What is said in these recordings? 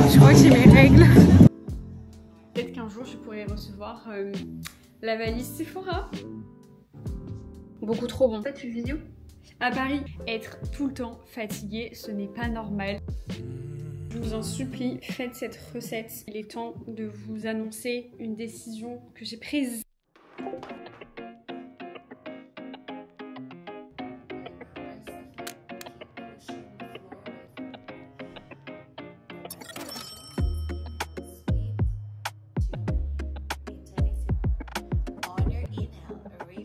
Je crois que j'ai mes règles. Peut-être qu'un jour je pourrais recevoir la valise Sephora. Beaucoup trop bon. Faites une vidéo. À Paris, être tout le temps fatigué, ce n'est pas normal. Je vous en supplie, faites cette recette. Il est temps de vous annoncer une décision que j'ai prise.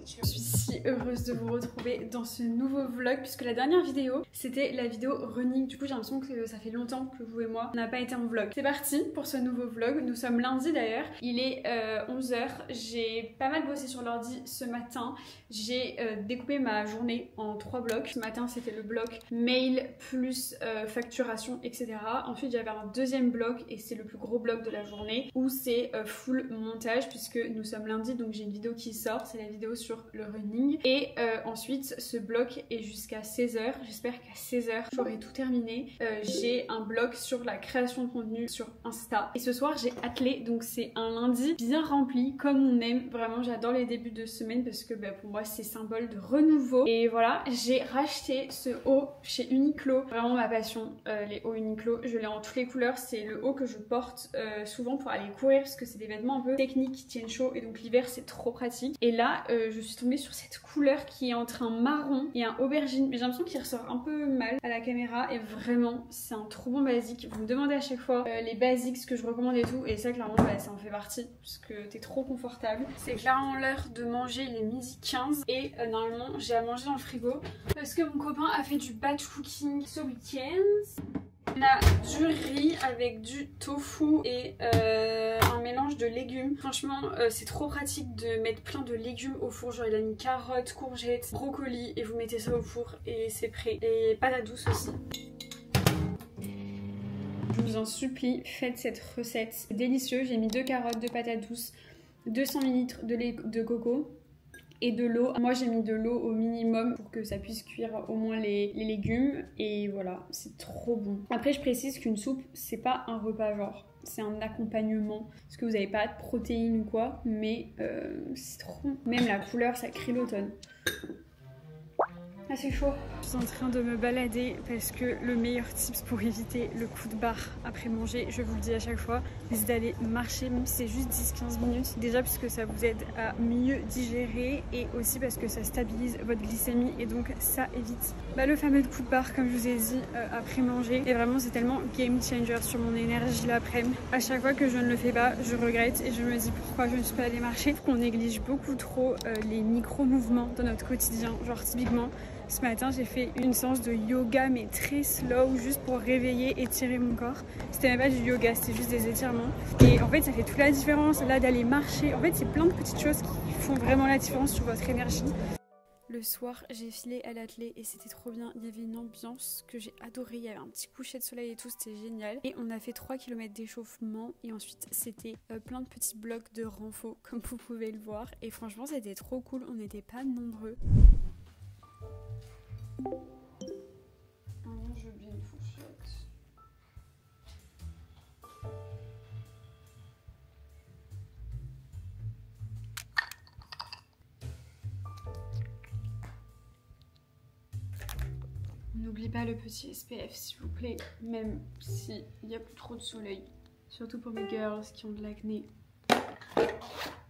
Je suis si heureuse de vous retrouver dans ce nouveau vlog puisque la dernière vidéo c'était la vidéo running. Du coup j'ai l'impression que ça fait longtemps que vous et moi on n'a pas été en vlog. C'est parti pour ce nouveau vlog. Nous sommes lundi d'ailleurs. Il est 11 h. J'ai pas mal bossé sur l'ordi ce matin. J'ai découpé ma journée en 3 blocs. Ce matin c'était le bloc mail plus facturation etc. Ensuite j'avais un deuxième bloc et c'est le plus gros bloc de la journée où c'est full montage puisque nous sommes lundi donc j'ai une vidéo qui sort. C'est la vidéo sur le running et ensuite ce bloc est jusqu'à 16 h. J'espère qu'à 16 h j'aurai tout terminé. J'ai un bloc sur la création de contenu sur Insta et ce soir j'ai attelé donc c'est un lundi bien rempli comme on aime. Vraiment j'adore les débuts de semaine parce que pour moi c'est symbole de renouveau et voilà j'ai racheté ce haut chez Uniqlo. Vraiment ma passion les hauts Uniqlo. Je l'ai en toutes les couleurs. C'est le haut que je porte souvent pour aller courir parce que c'est des vêtements un peu techniques qui tiennent chaud et donc l'hiver c'est trop pratique. Et là je suis tombée sur cette couleur qui est entre un marron et un aubergine mais j'ai l'impression qu'il ressort un peu mal à la caméra et vraiment c'est un trop bon basique. Vous me demandez à chaque fois les basiques que je recommande et tout et ça clairement ça en fait partie parce que t'es trop confortable. C'est clairement l'heure de manger, il est midi 15 et normalement j'ai à manger dans le frigo parce que mon copain a fait du batch cooking ce week-end. On a du riz avec du tofu et un mélange de légumes. Franchement, c'est trop pratique de mettre plein de légumes au four. Genre, il a mis carottes, courgettes, brocolis et vous mettez ça au four et c'est prêt. Et patates douces aussi. Je vous en supplie, faites cette recette. C'est délicieux. J'ai mis 2 carottes, 2 patates douces, 200 ml de lait de coco et de l'eau. Moi j'ai mis de l'eau au minimum pour que ça puisse cuire au moins les légumes et voilà, c'est trop bon. Après je précise qu'une soupe c'est pas un repas genre, c'est un accompagnement parce que vous n'avez pas de protéines ou quoi, mais c'est trop bon. Même la couleur ça crie l'automne. Ah c'est chaud. Je suis en train de me balader parce que le meilleur tips pour éviter le coup de barre après manger, je vous le dis à chaque fois, c'est d'aller marcher même si c'est juste 10-15 minutes. Déjà parce que ça vous aide à mieux digérer et aussi parce que ça stabilise votre glycémie et donc ça évite le fameux coup de barre comme je vous ai dit après manger. Et vraiment c'est tellement game changer sur mon énergie l'après-midi. À chaque fois que je ne le fais pas, je regrette et je me dis pourquoi je ne suis pas allée marcher. On néglige beaucoup trop les micro-mouvements dans notre quotidien. Genre typiquement ce matin j'ai fait une séance de yoga mais très slow juste pour réveiller et étirer mon corps. C'était même pas du yoga, c'était juste des étirements. Et en fait ça fait toute la différence là d'aller marcher. En fait c'est plein de petites choses qui font vraiment la différence sur votre énergie. Le soir j'ai filé à l'athlé et c'était trop bien. Il y avait une ambiance que j'ai adorée. Il y avait un petit coucher de soleil et tout, c'était génial. Et on a fait 3 km d'échauffement et ensuite c'était plein de petits blocs de renfo comme vous pouvez le voir. Et franchement c'était trop cool, on n'était pas nombreux. Je veux bien une fourchette. N'oublie pas le petit SPF s'il vous plaît, même s'il n'y a plus trop de soleil. Surtout pour mes girls qui ont de l'acné.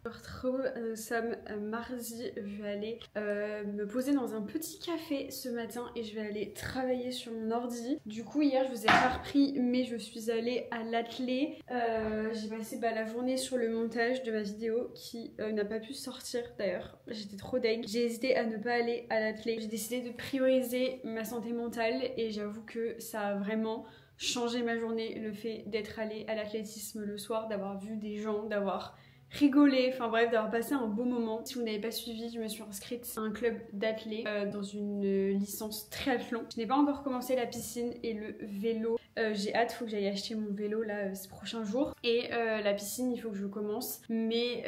Je me retrouve, nous sommes mardi, je vais aller me poser dans un petit café ce matin et je vais aller travailler sur mon ordi. Du coup hier je vous ai pas repris mais je suis allée à l'athlé. J'ai passé la journée sur le montage de ma vidéo qui n'a pas pu sortir d'ailleurs. J'étais trop deg. J'ai hésité à ne pas aller à l'athlé. J'ai décidé de prioriser ma santé mentale et j'avoue que ça a vraiment changé ma journée le fait d'être allée à l'athlétisme le soir, d'avoir vu des gens, d'avoir rigoler, enfin bref, d'avoir passé un beau moment. Si vous n'avez pas suivi, je me suis inscrite à un club d'athlé dans une licence triathlon. Je n'ai pas encore commencé la piscine et le vélo. J'ai hâte, faut que j'aille acheter mon vélo là ces prochains jours. Et la piscine, il faut que je commence. Mais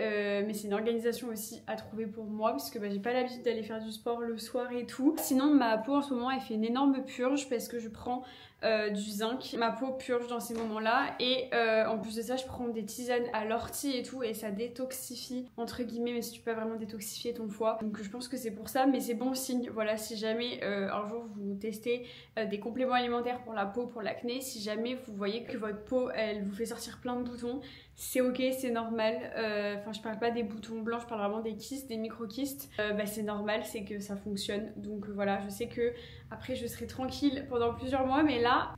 c'est une organisation aussi à trouver pour moi parce que j'ai pas l'habitude d'aller faire du sport le soir et tout. Sinon, ma peau en ce moment, elle fait une énorme purge parce que je prends du zinc. Ma peau purge dans ces moments-là et en plus de ça je prends des tisanes à l'ortie et tout et ça détoxifie entre guillemets, mais si tu peux pas vraiment détoxifier ton foie. Donc je pense que c'est pour ça, mais c'est bon signe. Voilà, si jamais un jour vous testez des compléments alimentaires pour la peau, pour l'acné, si jamais vous voyez que votre peau elle vous fait sortir plein de boutons, c'est ok, c'est normal. Enfin je parle pas des boutons blancs, je parle vraiment des kystes, des micro-kystes. C'est normal, c'est que ça fonctionne. Donc voilà, je sais que après je serai tranquille pendant plusieurs mois, mais là...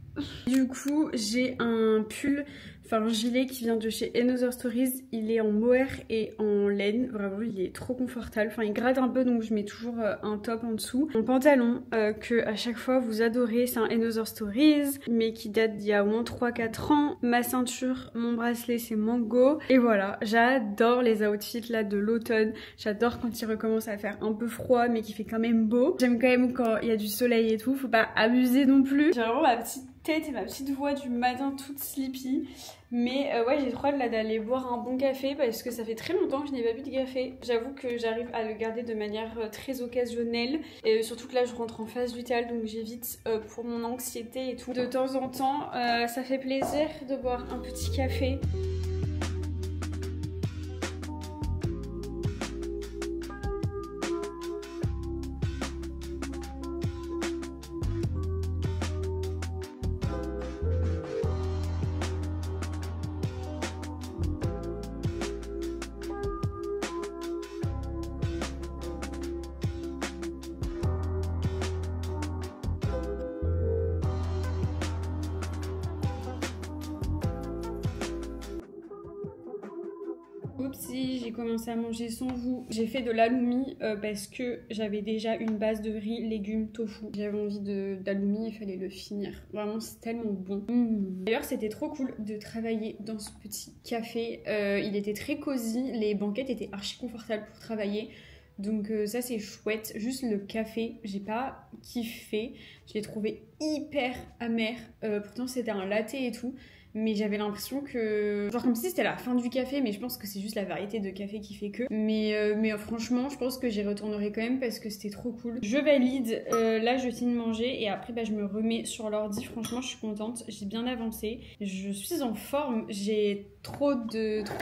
Du coup j'ai un pull, enfin un gilet qui vient de chez Another Stories. Il est en mohair et en laine, vraiment il est trop confortable. Enfin il gratte un peu donc je mets toujours un top en dessous. Mon pantalon que à chaque fois vous adorez, c'est un Another Stories mais qui date d'il y a au moins 3-4 ans. Ma ceinture, mon bracelet c'est Mango. Et voilà, j'adore les outfits là de l'automne. J'adore quand il recommence à faire un peu froid mais qui fait quand même beau. J'aime quand même quand il y a du soleil et tout, faut pas abuser non plus. J'ai vraiment ma petite tête et ma petite voix du matin toute sleepy, mais ouais j'ai trop hâte là d'aller boire un bon café parce que ça fait très longtemps que je n'ai pas bu de café. J'avoue que j'arrive à le garder de manière très occasionnelle et surtout que là je rentre en phase lutéale donc j'évite pour mon anxiété et tout. De temps en temps ça fait plaisir de boire un petit café. Oupsie, j'ai commencé à manger sans vous. J'ai fait de l'halloumi parce que j'avais déjà une base de riz, légumes, tofu. J'avais envie d'halloumi, il fallait le finir. Vraiment, c'est tellement bon. D'ailleurs, c'était trop cool de travailler dans ce petit café. Il était très cosy, les banquettes étaient archi confortables pour travailler. Donc ça c'est chouette. Juste le café, j'ai pas kiffé. Je l'ai trouvé hyper amer. Pourtant c'était un latte et tout. Mais j'avais l'impression que... Genre comme si c'était la fin du café, mais je pense que c'est juste la variété de café qui fait que. Mais franchement, je pense que j'y retournerai quand même parce que c'était trop cool. Je valide, là je finis de manger et après je me remets sur l'ordi. Franchement, je suis contente, j'ai bien avancé. Je suis en forme, j'ai trop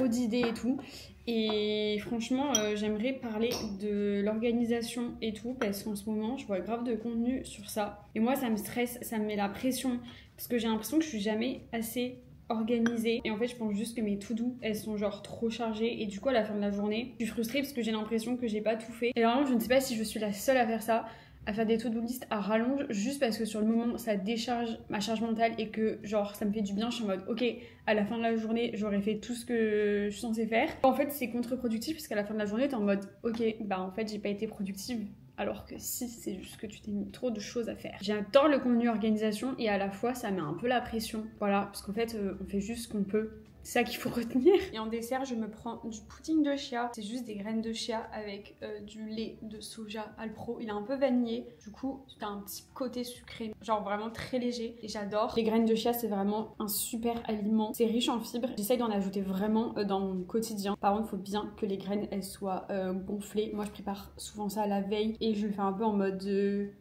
d'idées et tout. Et franchement, j'aimerais parler de l'organisation et tout parce qu'en ce moment, je vois grave de contenu sur ça. Et moi, ça me stresse, ça me met la pression parce que j'ai l'impression que je suis jamais assez organisée. Et en fait, je pense juste que mes to-do, elles sont genre trop chargées. Et du coup, à la fin de la journée, je suis frustrée parce que j'ai l'impression que j'ai pas tout fait. Et vraiment, je ne sais pas si je suis la seule à faire ça, à faire des to-do list à rallonge, juste parce que sur le moment, ça décharge ma charge mentale et que genre, ça me fait du bien. Je suis en mode, ok, à la fin de la journée, j'aurais fait tout ce que je suis censée faire. En fait, c'est contre-productif parce qu'à la fin de la journée, t'es en mode, ok, bah en fait, j'ai pas été productive. Alors que si, c'est juste que tu t'es mis trop de choses à faire. J'adore le contenu organisation et à la fois ça met un peu la pression. Voilà, parce qu'en fait on fait juste ce qu'on peut. C'est ça qu'il faut retenir. Et en dessert, je me prends du pudding de chia. C'est juste des graines de chia avec du lait de soja Alpro. Il est un peu vanillé. Du coup, t'as un petit côté sucré. Genre vraiment très léger. Et j'adore. Les graines de chia, c'est vraiment un super aliment. C'est riche en fibres. J'essaye d'en ajouter vraiment dans mon quotidien. Par contre, il faut bien que les graines, elles soient gonflées. Moi, je prépare souvent ça à la veille. Et je le fais un peu en mode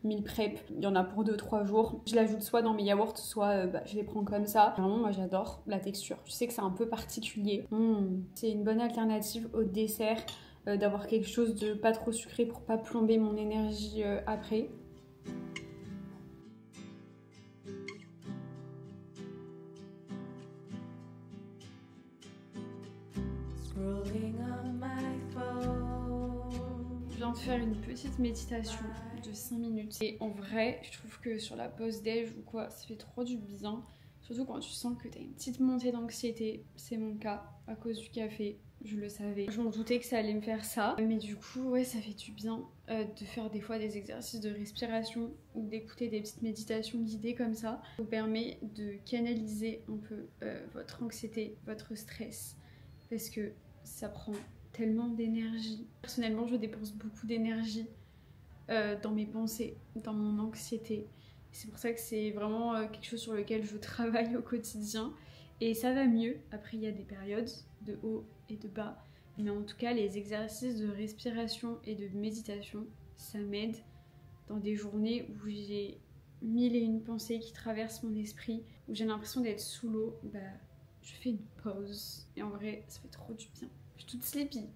meal prep. Il y en a pour 2-3 jours. Je l'ajoute soit dans mes yaourts, soit je les prends comme ça. Vraiment, moi, j'adore la texture. Je sais que c'est un peu particulier. C'est une bonne alternative au dessert, d'avoir quelque chose de pas trop sucré pour pas plomber mon énergie après. Je viens de faire une petite méditation de 5 minutes et en vrai je trouve que sur la pause déj ou quoi ça fait trop du bien. Surtout quand tu sens que t'as une petite montée d'anxiété, c'est mon cas, à cause du café, je le savais. Je m'en doutais que ça allait me faire ça, mais du coup, ouais, ça fait du bien de faire des fois des exercices de respiration ou d'écouter des petites méditations guidées comme ça. Ça vous permet de canaliser un peu votre anxiété, votre stress, parce que ça prend tellement d'énergie. Personnellement, je dépense beaucoup d'énergie dans mes pensées, dans mon anxiété. C'est pour ça que c'est vraiment quelque chose sur lequel je travaille au quotidien et ça va mieux. Après il y a des périodes de haut et de bas, mais en tout cas les exercices de respiration et de méditation ça m'aide dans des journées où j'ai mille et une pensées qui traversent mon esprit, où j'ai l'impression d'être sous l'eau, bah je fais une pause. Et en vrai, ça fait trop du bien. Je suis toute sleepy.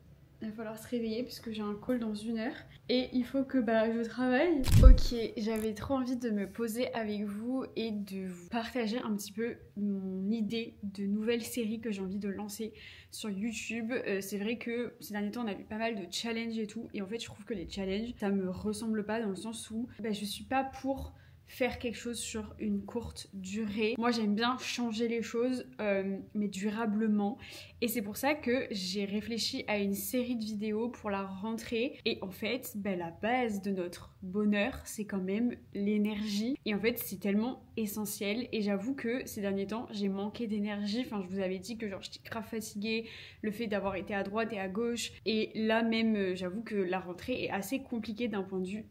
Il va falloir se réveiller puisque j'ai un call dans 1 heure et il faut que je travaille. Ok, j'avais trop envie de me poser avec vous et de vous partager un petit peu mon idée de nouvelle série que j'ai envie de lancer sur YouTube. C'est vrai que ces derniers temps on a vu pas mal de challenges et tout, et en fait je trouve que les challenges ça me ressemble pas, dans le sens où je suis pas pour faire quelque chose sur une courte durée. Moi j'aime bien changer les choses mais durablement, et c'est pour ça que j'ai réfléchi à une série de vidéos pour la rentrée. Et en fait la base de notre bonheur c'est quand même l'énergie, et en fait c'est tellement essentiel. Et j'avoue que ces derniers temps j'ai manqué d'énergie. Enfin je vous avais dit que genre j'étais grave fatiguée, le fait d'avoir été à droite et à gauche, et là même j'avoue que la rentrée est assez compliquée d'un point de vue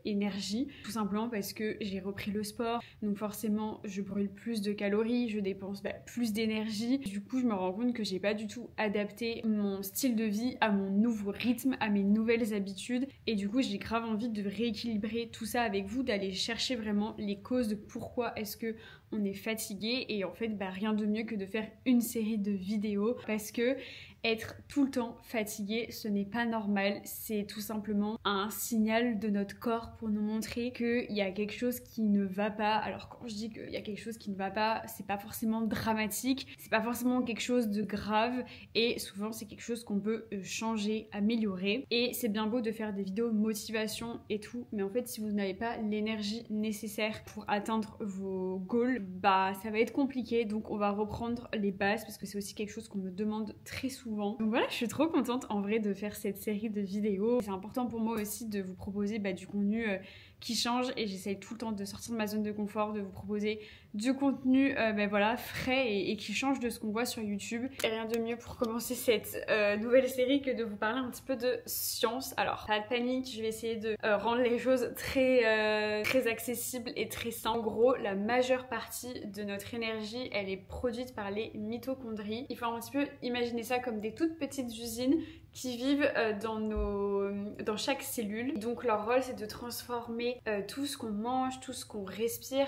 énergie, tout simplement parce que j'ai repris le sport, donc forcément je brûle plus de calories, je dépense plus d'énergie. Du coup je me rends compte que j'ai pas du tout adapté mon style de vie à mon nouveau rythme, à mes nouvelles habitudes, et du coup j'ai grave envie de rééquilibrer tout ça avec vous, d'aller chercher vraiment les causes de pourquoi est-ce que on est fatigué. Et en fait rien de mieux que de faire une série de vidéos, parce que être tout le temps fatigué, ce n'est pas normal. C'est tout simplement un signal de notre corps pour nous montrer qu'il y a quelque chose qui ne va pas. Alors quand je dis qu'il y a quelque chose qui ne va pas, c'est pas forcément dramatique, c'est pas forcément quelque chose de grave, et souvent c'est quelque chose qu'on peut changer, améliorer. Et c'est bien beau de faire des vidéos motivation et tout, mais en fait si vous n'avez pas l'énergie nécessaire pour atteindre vos goals, ça va être compliqué. Donc on va reprendre les bases, parce que c'est aussi quelque chose qu'on me demande très souvent. Donc voilà, je suis trop contente en vrai de faire cette série de vidéos. C'est important pour moi aussi de vous proposer du contenu qui change, et j'essaye tout le temps de sortir de ma zone de confort, de vous proposer du contenu frais et qui change de ce qu'on voit sur YouTube. Et rien de mieux pour commencer cette nouvelle série que de vous parler un petit peu de science. Alors pas de panique, je vais essayer de rendre les choses très accessibles et très simples. En gros, la majeure partie de notre énergie elle est produite par les mitochondries. Il faut un petit peu imaginer ça comme des toutes petites usines qui vivent dans chaque cellule. Donc leur rôle c'est de transformer tout ce qu'on mange, tout ce qu'on respire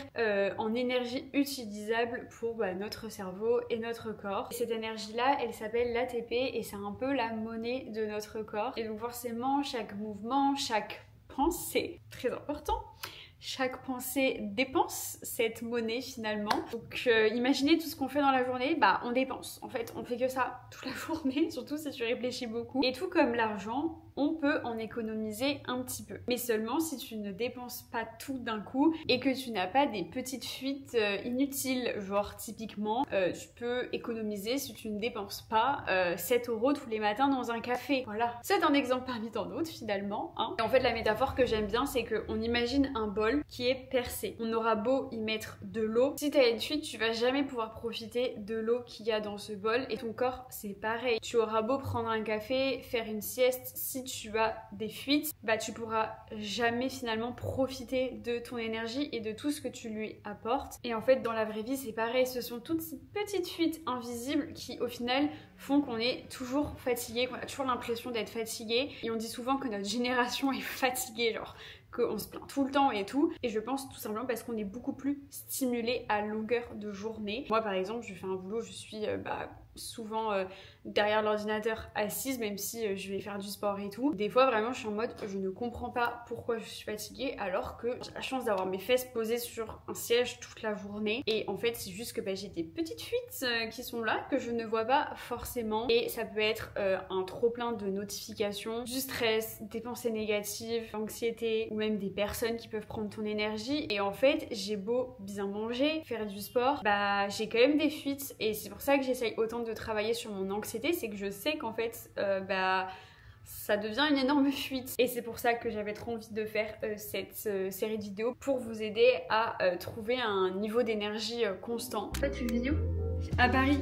en énergie utilisable pour notre cerveau et notre corps. Et cette énergie là elle s'appelle l'ATP, et c'est un peu la monnaie de notre corps. Et donc forcément chaque mouvement, chaque pensée, très important, chaque pensée dépense cette monnaie finalement. Donc imaginez tout ce qu'on fait dans la journée, on dépense. En fait on fait que ça toute la journée, surtout si tu réfléchis beaucoup. Et tout comme l'argent, on peut en économiser un petit peu. Mais seulement si tu ne dépenses pas tout d'un coup et que tu n'as pas des petites fuites inutiles. Genre typiquement, tu peux économiser si tu ne dépenses pas 7 € tous les matins dans un café. Voilà. C'est un exemple parmi tant d'autres finalement. Et en fait la métaphore que j'aime bien c'est qu'on imagine un bol qui est percé. On aura beau y mettre de l'eau, si t'as une fuite, tu vas jamais pouvoir profiter de l'eau qu'il y a dans ce bol. Et ton corps c'est pareil. Tu auras beau prendre un café, faire une sieste, si tu as des fuites, tu pourras jamais finalement profiter de ton énergie et de tout ce que tu lui apportes. Et en fait dans la vraie vie c'est pareil, ce sont toutes ces petites fuites invisibles qui au final font qu'on est toujours fatigué, qu'on a toujours l'impression d'être fatigué. Et on dit souvent que notre génération est fatiguée, genre qu'on se plaint tout le temps et tout. Et je pense tout simplement parce qu'on est beaucoup plus stimulé à longueur de journée. Moi par exemple je fais un boulot, je suis souvent derrière l'ordinateur assise, même si je vais faire du sport et tout. Des fois vraiment je suis en mode je ne comprends pas pourquoi je suis fatiguée alors que j'ai la chance d'avoir mes fesses posées sur un siège toute la journée. Et en fait c'est juste que j'ai des petites fuites qui sont là que je ne vois pas forcément. Et ça peut être un trop plein de notifications, du stress, des pensées négatives, l'anxiété, ou même des personnes qui peuvent prendre ton énergie. Et en fait j'ai beau bien manger, faire du sport, j'ai quand même des fuites. Et c'est pour ça que j'essaye autant de travailler sur mon anxiété, c'est que je sais qu'en fait ça devient une énorme fuite. Et c'est pour ça que j'avais trop envie de faire cette série de vidéos pour vous aider à trouver un niveau d'énergie constant. Faites une vidéo à Paris.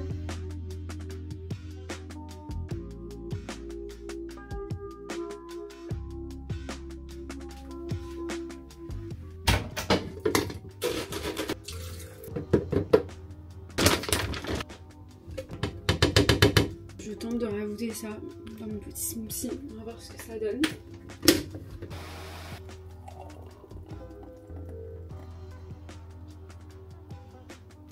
Je tente de rajouter ça dans mon petit smoothie, on va voir ce que ça donne.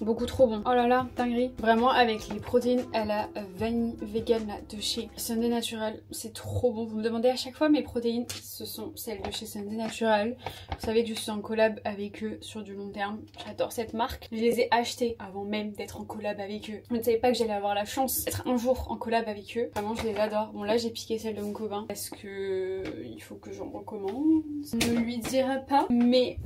beaucoup trop bon. Oh là là, dinguerie. Vraiment avec les protéines à la vanille vegan là, de chez Sunday Natural, c'est trop bon. Vous me demandez à chaque fois mes protéines, ce sont celles de chez Sunday Natural. Vous savez que je suis en collab avec eux sur du long terme. J'adore cette marque. Je les ai achetées avant même d'être en collab avec eux. Je ne savais pas que j'allais avoir la chance d'être un jour en collab avec eux. Vraiment, je les adore. Bon là, j'ai piqué celle de mon copain parce que il faut que j'en recommande. Je ne lui dirai pas. Mais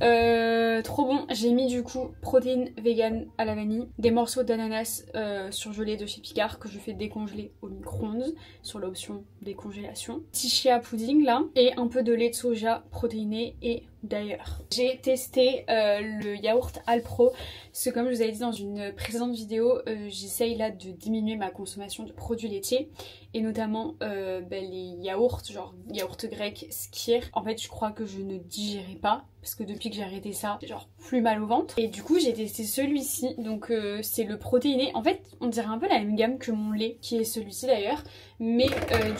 trop bon. J'ai mis du coup protéines vegan à la vanille, des morceaux d'ananas surgelés de chez Picard que je fais décongeler au micro-ondes sur l'option décongélation. Petit chia pudding là et un peu de lait de soja protéiné et d'ailleurs. J'ai testé le yaourt Alpro parce que comme je vous avais dit dans une précédente vidéo, j'essaye là de diminuer ma consommation de produits laitiers et notamment les yaourts, genre yaourt grec, skyr. En fait je crois que je ne digérais pas parce que depuis que j'ai arrêté ça, j'ai genre plus mal au ventre. Et du coup j'ai testé celui-ci, donc c'est le protéiné. En fait on dirait un peu la même gamme que mon lait qui est celui-ci d'ailleurs, mais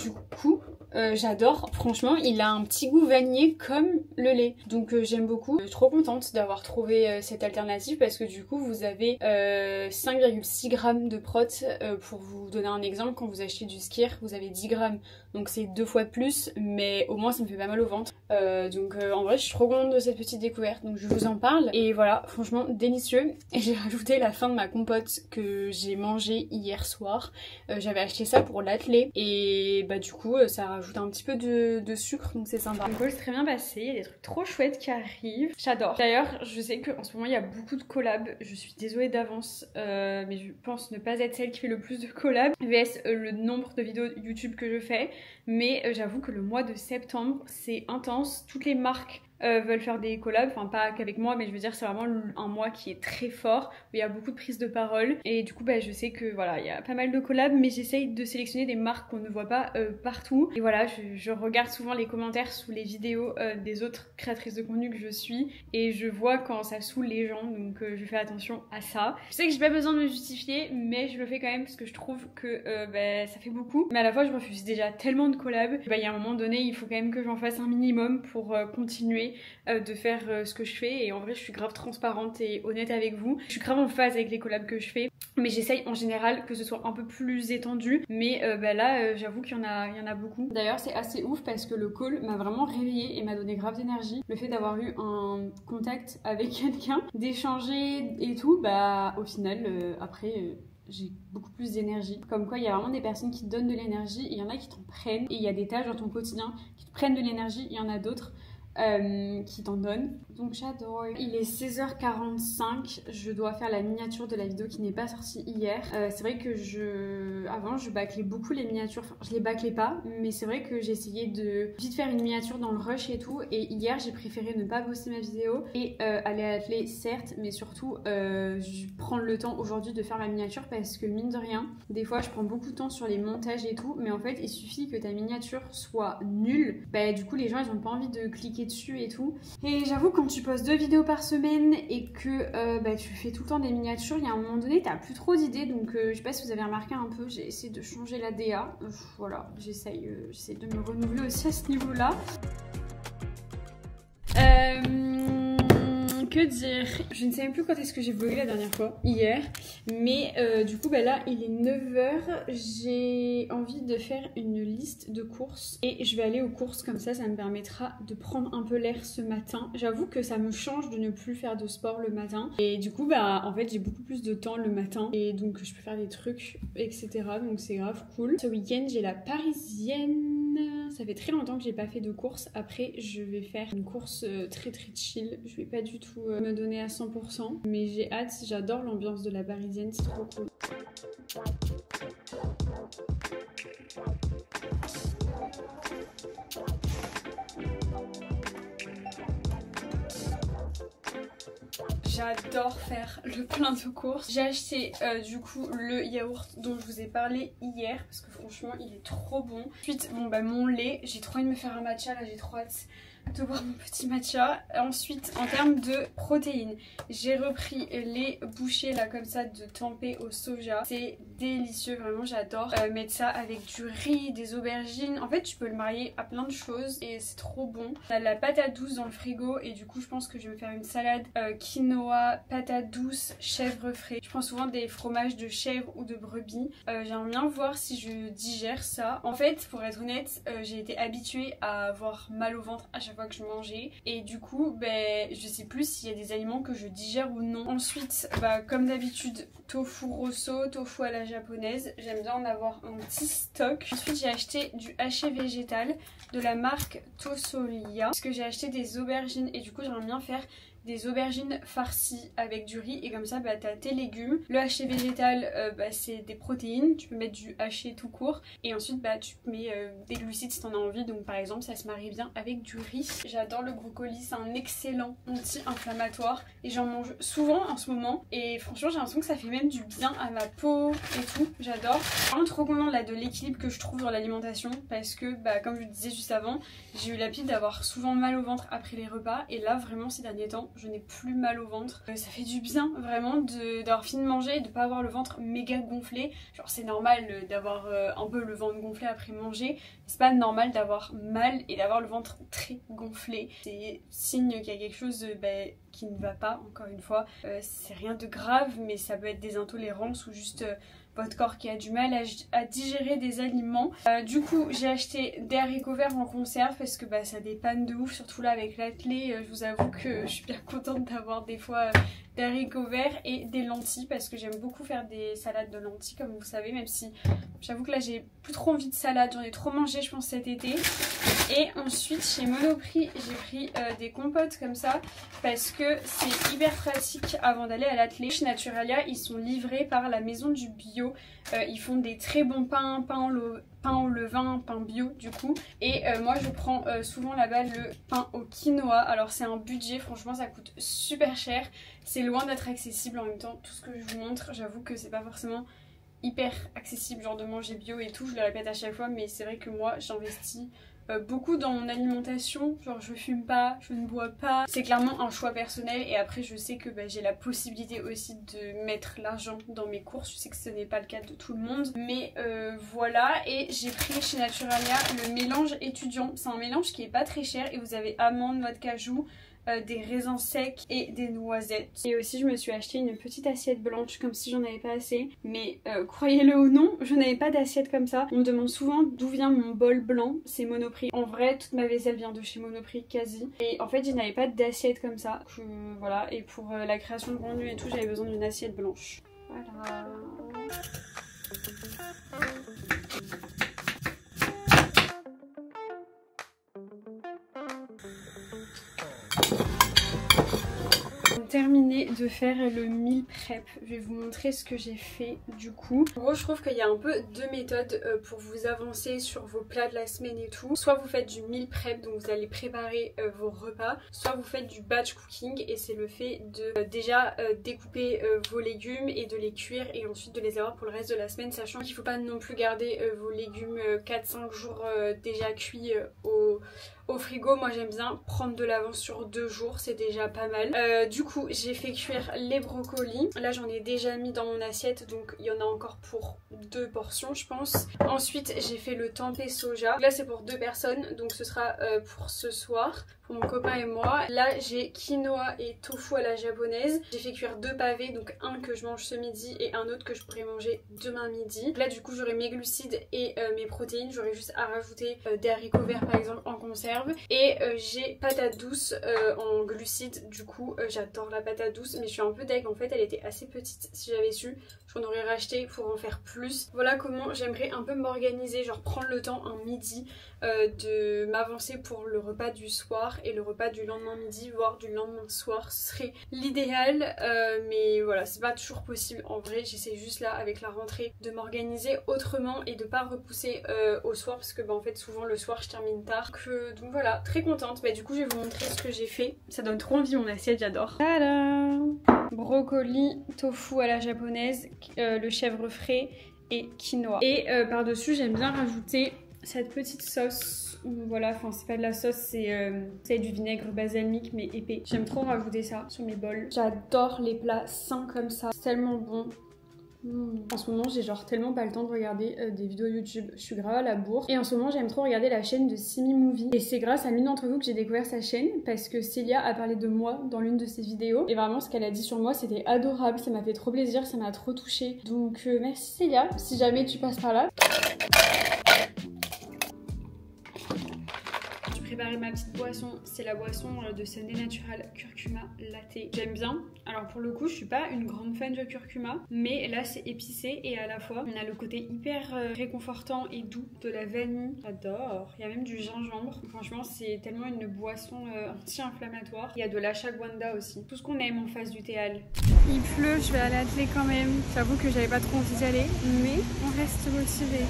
du coup j'adore. Franchement il a un petit goût vanillé comme le lait, donc j'aime beaucoup. Je suis trop contente d'avoir trouvé cette alternative parce que du coup vous avez 5,6 grammes de prot. Pour vous donner un exemple, quand vous achetez du skyr vous avez 10 grammes, donc c'est 2 fois de plus, mais au moins ça me fait pas mal au ventre. Donc en vrai je suis trop contente de cette petite découverte, donc je vous en parle. Et voilà, franchement délicieux. Et j'ai rajouté la fin de ma compote que j'ai mangée hier soir. J'avais acheté ça pour l'athlé et bah du coup ça rajoute un petit peu de sucre, donc c'est sympa. Donc c'est très bien passé, il y a des trucs trop chouettes qui arrivent, j'adore. D'ailleurs je sais qu'en ce moment il y a beaucoup de collabs, je suis désolée d'avance, mais je pense ne pas être celle qui fait le plus de collabs vs le nombre de vidéos YouTube que je fais. Mais j'avoue que le mois de septembre c'est intense, toutes les marques veulent faire des collabs, enfin pas qu'avec moi, mais je veux dire c'est vraiment un mois qui est très fort, où il y a beaucoup de prises de parole, et du coup bah je sais que voilà il y a pas mal de collabs, mais j'essaye de sélectionner des marques qu'on ne voit pas partout. Et voilà, je regarde souvent les commentaires sous les vidéos des autres créatrices de contenu que je suis, et je vois quand ça saoule les gens, donc je fais attention à ça. Je sais que j'ai pas besoin de me justifier, mais je le fais quand même parce que je trouve que ça fait beaucoup, mais à la fois je refuse déjà tellement de collabs. Il y a un moment donné il faut quand même que j'en fasse un minimum pour continuer de faire ce que je fais, et en vrai je suis grave transparente et honnête avec vous. Je suis grave en phase avec les collabs que je fais, mais j'essaye en général que ce soit un peu plus étendu, mais là j'avoue qu'il y en a beaucoup. D'ailleurs c'est assez ouf parce que le call m'a vraiment réveillée et m'a donné grave d'énergie. Le fait d'avoir eu un contact avec quelqu'un, d'échanger et tout, bah au final après j'ai beaucoup plus d'énergie. Comme quoi il y a vraiment des personnes qui te donnent de l'énergie, il y en a qui t'en prennent, et il y a des tâches dans ton quotidien qui te prennent de l'énergie, il y en a d'autres qui t'en donne. Donc j'adore. Il est 16h45, je dois faire la miniature de la vidéo qui n'est pas sortie hier. C'est vrai que avant je bâclais beaucoup les miniatures, enfin je les bâclais pas, mais c'est vrai que j'ai essayé de vite faire une miniature dans le rush et tout, et hier j'ai préféré ne pas poster ma vidéo et aller à l'atelier certes, mais surtout prendre le temps aujourd'hui de faire ma miniature, parce que mine de rien des fois je prends beaucoup de temps sur les montages et tout, mais en fait il suffit que ta miniature soit nulle, bah du coup les gens ils ont pas envie de cliquer dessus et tout. Et j'avoue quand tu postes 2 vidéos par semaine et que tu fais tout le temps des miniatures, il y a un moment donné t'as plus trop d'idées, donc je sais pas si vous avez remarqué un peu, j'ai essayé de changer la DA, voilà, j'essaye de me renouveler aussi à ce niveau là. Que dire? Je ne sais même plus quand est-ce que j'ai vlogué la dernière fois, hier, mais du coup là il est 9h, j'ai envie de faire une liste de courses et je vais aller aux courses, comme ça me permettra de prendre un peu l'air ce matin. J'avoue que ça me change de ne plus faire de sport le matin, et du coup en fait j'ai beaucoup plus de temps le matin, et donc je peux faire des trucs etc, donc c'est grave cool. Ce week-end j'ai la parisienne, ça fait très longtemps que j'ai pas fait de course. Après je vais faire une course très chill, je vais pas du tout me donner à 100%, mais j'ai hâte, j'adore l'ambiance de la parisienne, c'est trop cool. J'adore faire le plein de courses. J'ai acheté du coup le yaourt dont je vous ai parlé hier parce que franchement il est trop bon. Ensuite mon lait, j'ai trop envie de me faire un matcha, là j'ai trop hâte de boire mon petit matcha. Ensuite, en termes de protéines, j'ai repris les bouchées là comme ça de tempeh au soja. C'est délicieux, vraiment j'adore mettre ça avec du riz, des aubergines. En fait, tu peux le marier à plein de choses et c'est trop bon. On a de la patate douce dans le frigo et du coup, je pense que je vais me faire une salade quinoa, patate douce, chèvre frais. Je prends souvent des fromages de chèvre ou de brebis. J'aimerais bien voir si je digère ça. En fait, pour être honnête, j'ai été habituée à avoir mal au ventre à chaque fois que je mangeais et du coup je sais plus s'il y a des aliments que je digère ou non. Ensuite comme d'habitude tofu rosso, tofu à la japonaise, j'aime bien en avoir un petit stock. Ensuite j'ai acheté du haché végétal de la marque Tosolia parce que j'ai acheté des aubergines et du coup j'aimerais bien faire des aubergines farcies avec du riz et comme ça t'as tes légumes. Le haché végétal c'est des protéines, tu peux mettre du haché tout court et ensuite tu mets des glucides si t'en as envie, donc par exemple ça se marie bien avec du riz. J'adore le brocoli, c'est un excellent anti-inflammatoire et j'en mange souvent en ce moment et franchement j'ai l'impression que ça fait même du bien à ma peau et tout, j'adore. Vraiment trop contente là de l'équilibre que je trouve dans l'alimentation parce que comme je le disais juste avant, j'ai eu l'habitude d'avoir souvent mal au ventre après les repas et là vraiment ces derniers temps je n'ai plus mal au ventre. Ça fait du bien vraiment d'avoir fini de manger et de pas avoir le ventre méga gonflé. Genre c'est normal d'avoir un peu le ventre gonflé après manger, mais c'est pas normal d'avoir mal et d'avoir le ventre très gonflé. C'est signe qu'il y a quelque chose qui ne va pas, encore une fois. C'est rien de grave mais ça peut être des intolérances ou juste votre corps qui a du mal à digérer des aliments. Du coup j'ai acheté des haricots verts en conserve parce que ça dépanne de ouf, surtout là avec l'athlé. Je vous avoue que je suis bien contente d'avoir des fois des haricots verts et des lentilles parce que j'aime beaucoup faire des salades de lentilles comme vous savez, même si j'avoue que là j'ai plus trop envie de salade, j'en ai trop mangé je pense cet été. Et ensuite chez Monoprix j'ai pris des compotes comme ça parce que c'est hyper pratique avant d'aller à l'athlé. Chez Naturalia ils sont livrés par la maison du bio, ils font des très bons pain au levain, pain bio du coup. Et moi je prends souvent là-bas le pain au quinoa. Alors c'est un budget, franchement ça coûte super cher. C'est loin d'être accessible en même temps. Tout ce que je vous montre, j'avoue que c'est pas forcément hyper accessible genre de manger bio et tout. Je le répète à chaque fois mais c'est vrai que moi j'investis beaucoup dans mon alimentation, genre je fume pas, je ne bois pas, c'est clairement un choix personnel et après je sais que j'ai la possibilité aussi de mettre l'argent dans mes courses, je sais que ce n'est pas le cas de tout le monde mais voilà. Et j'ai pris chez Naturalia le mélange étudiant, c'est un mélange qui est pas très cher et vous avez amandes, noix de cajou, des raisins secs et des noisettes. Et aussi je me suis acheté une petite assiette blanche comme si j'en avais pas assez, mais croyez-le ou non je n'avais pas d'assiette comme ça. On me demande souvent d'où vient mon bol blanc, c'est Monoprix. En vrai toute ma vaisselle vient de chez Monoprix quasi, et en fait je n'avais pas d'assiette comme ça voilà. Et pour la création de contenu et tout j'avais besoin d'une assiette blanche, voilà. Terminé de faire le meal prep, je vais vous montrer ce que j'ai fait du coup. En gros je trouve qu'il y a un peu deux méthodes pour vous avancer sur vos plats de la semaine et tout. Soit vous faites du meal prep, donc vous allez préparer vos repas, soit vous faites du batch cooking et c'est le fait de déjà découper vos légumes et de les cuire et ensuite de les avoir pour le reste de la semaine, sachant qu'il ne faut pas non plus garder vos légumes 4-5 jours déjà cuits au frigo. Moi j'aime bien prendre de l'avance sur 2 jours, c'est déjà pas mal. Du coup j'ai fait cuire les brocolis, là j'en ai déjà mis dans mon assiette donc il y en a encore pour 2 portions je pense. Ensuite j'ai fait le tempeh soja, là c'est pour 2 personnes donc ce sera pour ce soir, pour mon copain et moi. Là j'ai quinoa et tofu à la japonaise, j'ai fait cuire 2 pavés, donc un que je mange ce midi et un autre que je pourrais manger demain midi. Là du coup j'aurai mes glucides et mes protéines, j'aurai juste à rajouter des haricots verts par exemple en conserve. Et j'ai patate douce en glucides, du coup j'adore la patate douce mais je suis un peu deg, en fait elle était assez petite, si j'avais su j'en aurais racheté pour en faire plus. Voilà comment j'aimerais un peu m'organiser, genre prendre le temps un midi de m'avancer pour le repas du soir et le repas du lendemain midi, voire du lendemain soir, ce serait l'idéal. Mais voilà, c'est pas toujours possible en vrai, j'essaie juste là avec la rentrée de m'organiser autrement et de pas repousser au soir parce que en fait souvent le soir je termine tard. Donc voilà, très contente. Du coup je vais vous montrer ce que j'ai fait, ça donne trop envie mon assiette, j'adore. Tadam! Brocoli, tofu à la japonaise, le chèvre frais et quinoa. Et par dessus j'aime bien rajouter cette petite sauce. Voilà, enfin c'est pas de la sauce, c'est du vinaigre balsamique mais épais. J'aime trop rajouter ça sur mes bols. J'adore les plats sains comme ça, c'est tellement bon. En ce moment j'ai genre tellement pas le temps de regarder des vidéos YouTube, je suis grave à la bourre. Et en ce moment j'aime trop regarder la chaîne de Simi Movie. Et c'est grâce à l'une d'entre vous que j'ai découvert sa chaîne, parce que Célia a parlé de moi dans l'une de ses vidéos. Et vraiment ce qu'elle a dit sur moi c'était adorable, ça m'a fait trop plaisir, ça m'a trop touchée. Donc merci Célia, si jamais tu passes par là. Préparer ma petite boisson, c'est la boisson de Sunday Natural Curcuma Latte. J'aime bien. Alors pour le coup, je suis pas une grande fan de curcuma, mais là c'est épicé et à la fois on a le côté hyper réconfortant et doux de la vanille. J'adore. Il y a même du gingembre. Franchement, c'est tellement une boisson anti-inflammatoire. Il y a de l'ashwagandha aussi. Tout ce qu'on aime en face du théâle. Il pleut, je vais aller atteler quand même. J'avoue que j'avais pas trop envie d'y aller, mais on reste motivé.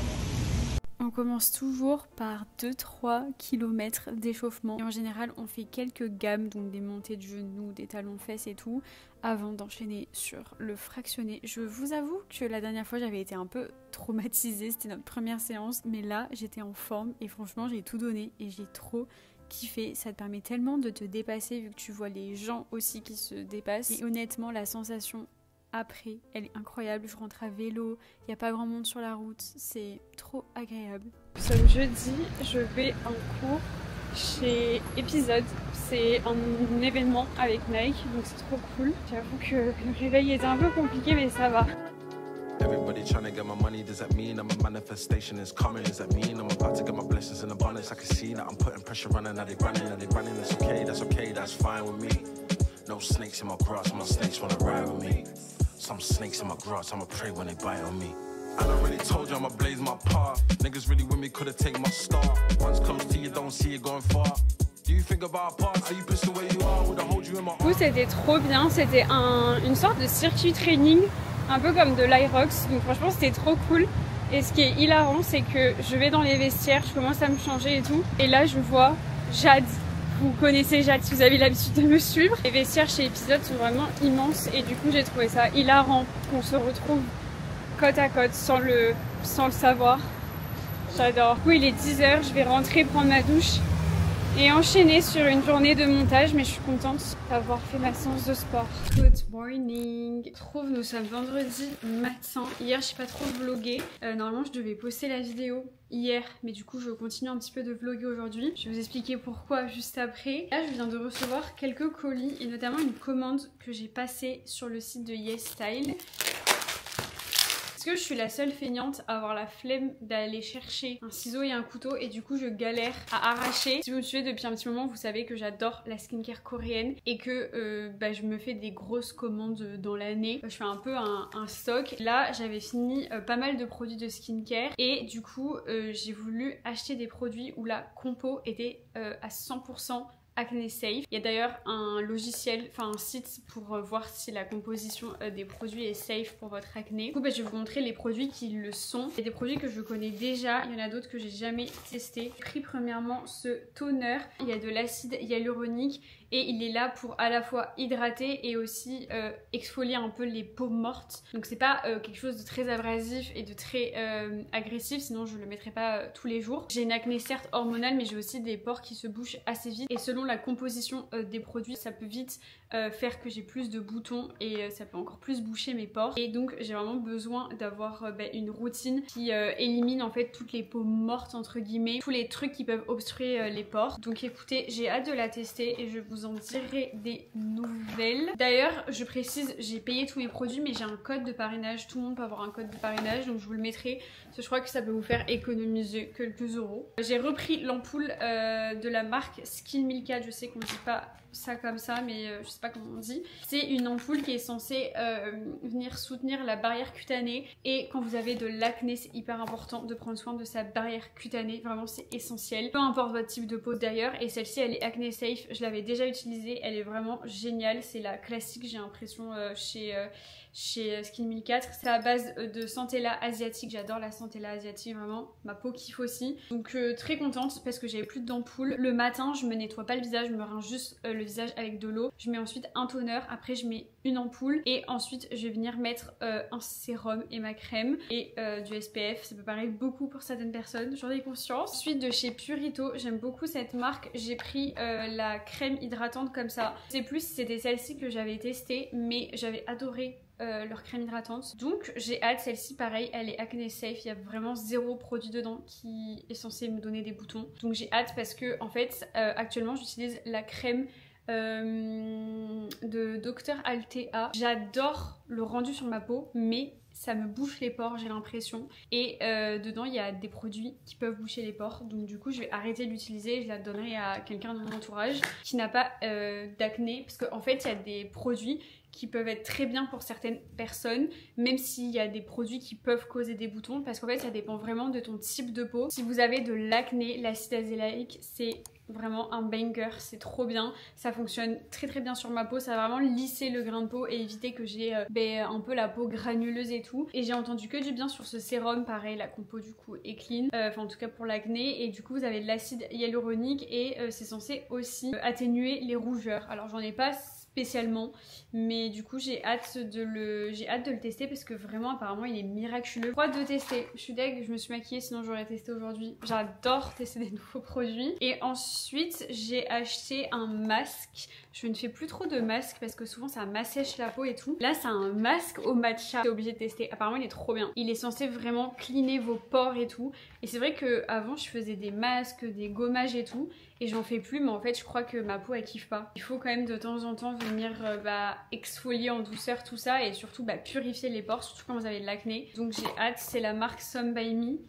On commence toujours par 2-3 km d'échauffement. Et en général, on fait quelques gammes, donc des montées de genoux, des talons-fesses et tout, avant d'enchaîner sur le fractionné. Je vous avoue que la dernière fois, j'avais été un peu traumatisée. C'était notre première séance. Mais là, j'étais en forme et franchement, j'ai tout donné et j'ai trop kiffé. Ça te permet tellement de te dépasser vu que tu vois les gens aussi qui se dépassent. Et honnêtement, la sensation après, elle est incroyable. Je rentre à vélo, il n'y a pas grand monde sur la route, c'est trop agréable. Nous sommes jeudi, je vais en cours chez Episode. C'est un événement avec Nike, donc c'est trop cool. J'avoue que le réveil était un peu compliqué, mais ça va. Everybody trying to get my money, does that mean I'm a manifestation is coming? Does that mean I'm about to get my blessings in abundance? I can see that I'm putting pressure on and now they running, that's okay, that's fine with me. No snakes in my grass, my snakes wanna ride with me. Some snakes in my grass, I'ma pray when they bite on me. I already told you I'ma blaze my path. Niggas really with me, could've taken my star. One's close to you, don't see it going far. Do you think about past? Are you pissed the way you are? Would I hold you in my arms? C'était trop bien, c'était une sorte de circuit training, un peu comme de l'Irox, donc franchement c'était trop cool. Et ce qui est hilarant, c'est que je vais dans les vestiaires, je commence à me changer et tout, et là je vois Jade. Vous connaissez Jade si vous avez l'habitude de me suivre. Les vestiaires chez Episode sont vraiment immenses et du coup j'ai trouvé ça hilarant qu'on se retrouve côte à côte sans le savoir. J'adore. Du coup il est 10h, je vais rentrer prendre ma douche et enchaîner sur une journée de montage, mais je suis contente d'avoir fait ma séance de sport. Good morning. Je trouve nous sommes vendredi matin. Hier j'ai pas trop vlogué. Normalement je devais poster la vidéo hier, mais du coup je continue un petit peu de vlogger aujourd'hui. Je vais vous expliquer pourquoi juste après. Là je viens de recevoir quelques colis et notamment une commande que j'ai passée sur le site de YesStyle. Parce que je suis la seule feignante à avoir la flemme d'aller chercher un ciseau et un couteau et du coup je galère à arracher. Si vous me suivez depuis un petit moment, vous savez que j'adore la skincare coréenne et que je me fais des grosses commandes dans l'année. Je fais un peu un stock. Là j'avais fini pas mal de produits de skincare et du coup j'ai voulu acheter des produits où la compo était à 100% Acne Safe. Il y a d'ailleurs un logiciel, enfin un site pour voir si la composition des produits est safe pour votre acné. Du coup je vais vous montrer les produits qui le sont. Il y a des produits que je connais déjà, il y en a d'autres que j'ai jamais testé. J'ai pris premièrement ce toner, il y a de l'acide hyaluronique et il est là pour à la fois hydrater et aussi exfolier un peu les peaux mortes. Donc c'est pas quelque chose de très abrasif et de très agressif, sinon je le mettrais pas tous les jours. J'ai une acné certes hormonale, mais j'ai aussi des pores qui se bouchent assez vite et selon la composition des produits, ça peut vite faire que j'ai plus de boutons et ça peut encore plus boucher mes pores. Et donc j'ai vraiment besoin d'avoir une routine qui élimine en fait toutes les peaux mortes entre guillemets, tous les trucs qui peuvent obstruer les pores. Donc écoutez, j'ai hâte de la tester et je vous en dirai des nouvelles. D'ailleurs je précise, j'ai payé tous mes produits mais j'ai un code de parrainage, tout le monde peut avoir un code de parrainage, donc je vous le mettrai parce que je crois que ça peut vous faire économiser quelques euros. J'ai repris l'ampoule de la marque Skin Milka, je sais qu'on dit pas ça comme ça mais je sais pas comment on dit. C'est une ampoule qui est censée venir soutenir la barrière cutanée et quand vous avez de l'acné c'est hyper important de prendre soin de sa barrière cutanée, vraiment c'est essentiel. Peu importe votre type de peau d'ailleurs, et celle-ci elle est acné safe, je l'avais déjà utilisée, elle est vraiment géniale, c'est la classique j'ai l'impression chez Skin 1004. C'est à base de centella asiatique, j'adore la centella asiatique, vraiment ma peau kiffe aussi. Donc très contente parce que j'avais plus d'ampoule. Le matin je me nettoie pas le visage, je me rince juste le le visage avec de l'eau. Je mets ensuite un toner, après je mets une ampoule et ensuite je vais venir mettre un sérum et ma crème et du SPF. Ça peut paraître beaucoup pour certaines personnes, j'en ai conscience. Ensuite de chez Purito, j'aime beaucoup cette marque. J'ai pris la crème hydratante comme ça. Je sais plus si c'était celle-ci que j'avais testée, mais j'avais adoré leur crème hydratante. Donc j'ai hâte, celle-ci pareil, elle est acné safe, il y a vraiment 0 produit dedans qui est censé me donner des boutons. Donc j'ai hâte parce que en fait actuellement j'utilise la crème de Dr Altea. J'adore le rendu sur ma peau, mais ça me bouche les pores, j'ai l'impression. Et dedans, il y a des produits qui peuvent boucher les pores. Donc du coup, je vais arrêter de l'utiliser. Je la donnerai à quelqu'un de mon entourage qui n'a pas d'acné. Parce qu'en fait, il y a des produits qui peuvent être très bien pour certaines personnes, même s'il y a des produits qui peuvent causer des boutons. Parce qu'en fait, ça dépend vraiment de ton type de peau. Si vous avez de l'acné, l'acide azélaïque, c'est vraiment un banger, c'est trop bien, ça fonctionne très très bien sur ma peau, ça va vraiment lisser le grain de peau et éviter que j'ai un peu la peau granuleuse et tout. Et j'ai entendu que du bien sur ce sérum, pareil la compo du coup est clean, enfin en tout cas pour l'acné, et du coup vous avez de l'acide hyaluronique et c'est censé aussi atténuer les rougeurs. Alors j'en ai pas spécialement, mais du coup j'ai hâte de le tester parce que vraiment apparemment il est miraculeux. Trop hâte de tester, je suis deg, je me suis maquillée sinon j'aurais testé aujourd'hui. J'adore tester des nouveaux produits. Et ensuite j'ai acheté un masque. Je ne fais plus trop de masques parce que souvent ça m'assèche la peau et tout. Là c'est un masque au matcha, j'ai obligé de tester, apparemment il est trop bien. Il est censé vraiment cleaner vos pores et tout. Et c'est vrai que avant je faisais des masques, des gommages et tout, et j'en fais plus, mais en fait je crois que ma peau elle kiffe pas. Il faut quand même de temps en temps venir exfolier en douceur tout ça, et surtout purifier les pores, surtout quand vous avez de l'acné. Donc j'ai hâte, c'est la marque Some By Me.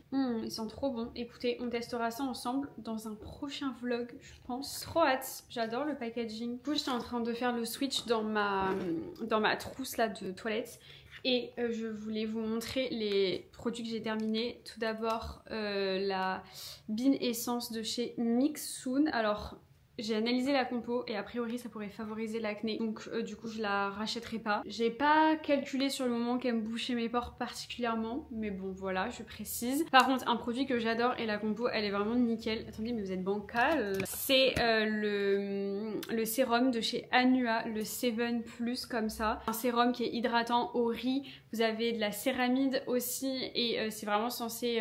Ils sont trop bons. Écoutez, on testera ça ensemble dans un prochain vlog, je pense. Trop hâte, j'adore le packaging. Du coup j'étais en train de faire le switch dans ma trousse là de toilette. Et je voulais vous montrer les produits que j'ai terminés. Tout d'abord la Bean Essence de chez Mixsoon. Alors j'ai analysé la compo et a priori ça pourrait favoriser l'acné, donc du coup je la rachèterai pas. J'ai pas calculé sur le moment qu'elle me bouchait mes pores particulièrement, mais bon voilà, je précise. Par contre un produit que j'adore et la compo elle est vraiment nickel. Attendez, mais vous êtes bancal. C'est le sérum de chez Anua, le 7 Plus comme ça. Un sérum qui est hydratant au riz. Vous avez de la céramide aussi et c'est vraiment censé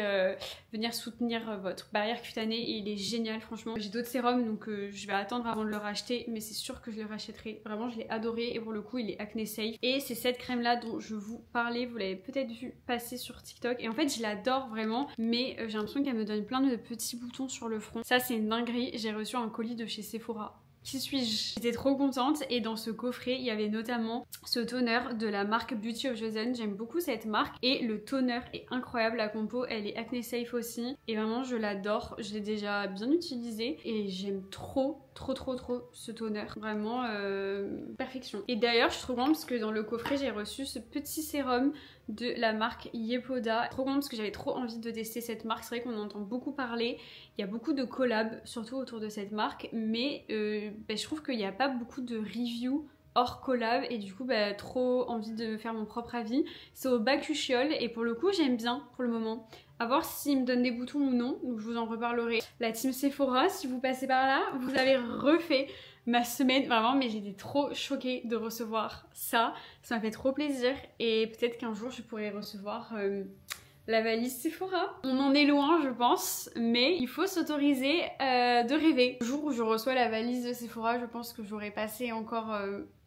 venir soutenir votre barrière cutanée et il est génial franchement. J'ai d'autres sérums donc je vais attendre avant de le racheter, mais c'est sûr que je le rachèterai. Vraiment je l'ai adoré et pour le coup il est acné safe. Et c'est cette crème là dont je vous parlais, vous l'avez peut-être vu passer sur TikTok et en fait je l'adore vraiment, mais j'ai l'impression qu'elle me donne plein de petits boutons sur le front. Ça c'est une dinguerie. J'ai reçu un colis de chez Sephora. Qui suis-je? J'étais trop contente et dans ce coffret il y avait notamment ce toner de la marque Beauty of Joseon. J'aime beaucoup cette marque et le toner est incroyable, la compo elle est acné safe aussi et vraiment je l'adore. Je l'ai déjà bien utilisé et j'aime trop ce toner, vraiment perfection. Et d'ailleurs je suis trop contente parce que dans le coffret j'ai reçu ce petit sérum de la marque Yepoda. Trop contente parce que j'avais trop envie de tester cette marque. C'est vrai qu'on entend beaucoup parler, il y a beaucoup de collabs surtout autour de cette marque, mais je trouve qu'il n'y a pas beaucoup de reviews hors collab et du coup trop envie de faire mon propre avis. C'est au Bakuchiol et pour le coup j'aime bien pour le moment. À voir s'il me donne des boutons ou non, donc je vous en reparlerai. La team Sephora, si vous passez par là, vous avez refait ma semaine vraiment, mais j'étais trop choquée de recevoir ça. Ça m'a fait trop plaisir et peut-être qu'un jour je pourrai recevoir la valise Sephora. On en est loin je pense, mais il faut s'autoriser de rêver. Le jour où je reçois la valise de Sephora, je pense que j'aurais passé encore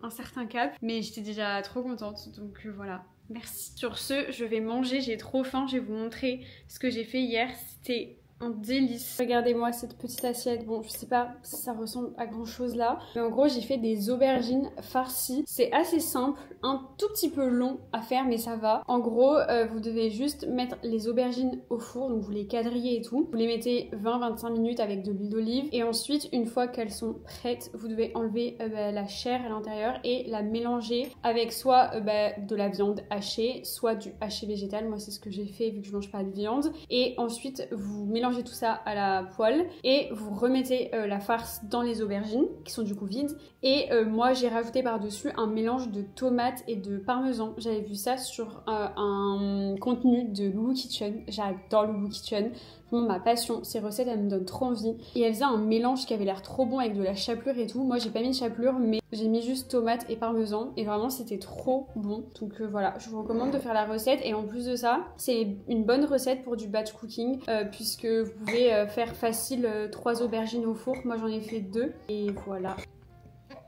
un certain cap, mais j'étais déjà trop contente, donc voilà. Merci. Sur ce, je vais manger, j'ai trop faim, je vais vous montrer ce que j'ai fait hier, c'était un délice. Regardez-moi cette petite assiette, bon je sais pas si ça ressemble à grand chose là, mais en gros j'ai fait des aubergines farcies. C'est assez simple, un tout petit peu long à faire mais ça va. En gros vous devez juste mettre les aubergines au four, donc vous les quadrillez et tout. Vous les mettez 20-25 minutes avec de l'huile d'olive et ensuite une fois qu'elles sont prêtes, vous devez enlever la chair à l'intérieur et la mélanger avec soit de la viande hachée, soit du haché végétal. Moi c'est ce que j'ai fait vu que je mange pas de viande. Et ensuite vous mélangez mélangez tout ça à la poêle et vous remettez la farce dans les aubergines qui sont du coup vides. Et moi j'ai rajouté par-dessus un mélange de tomates et de parmesan. J'avais vu ça sur un contenu de Loulou Kitchen. J'adore Loulou Kitchen. Vraiment ma passion, ces recettes elles me donnent trop envie. Et elle faisait un mélange qui avait l'air trop bon avec de la chapelure et tout. Moi j'ai pas mis de chapelure mais j'ai mis juste tomates et parmesan et vraiment c'était trop bon. Donc voilà, je vous recommande de faire la recette et en plus de ça, c'est une bonne recette pour du batch cooking puisque vous pouvez faire facile 3 aubergines au four. Moi j'en ai fait 2 et voilà.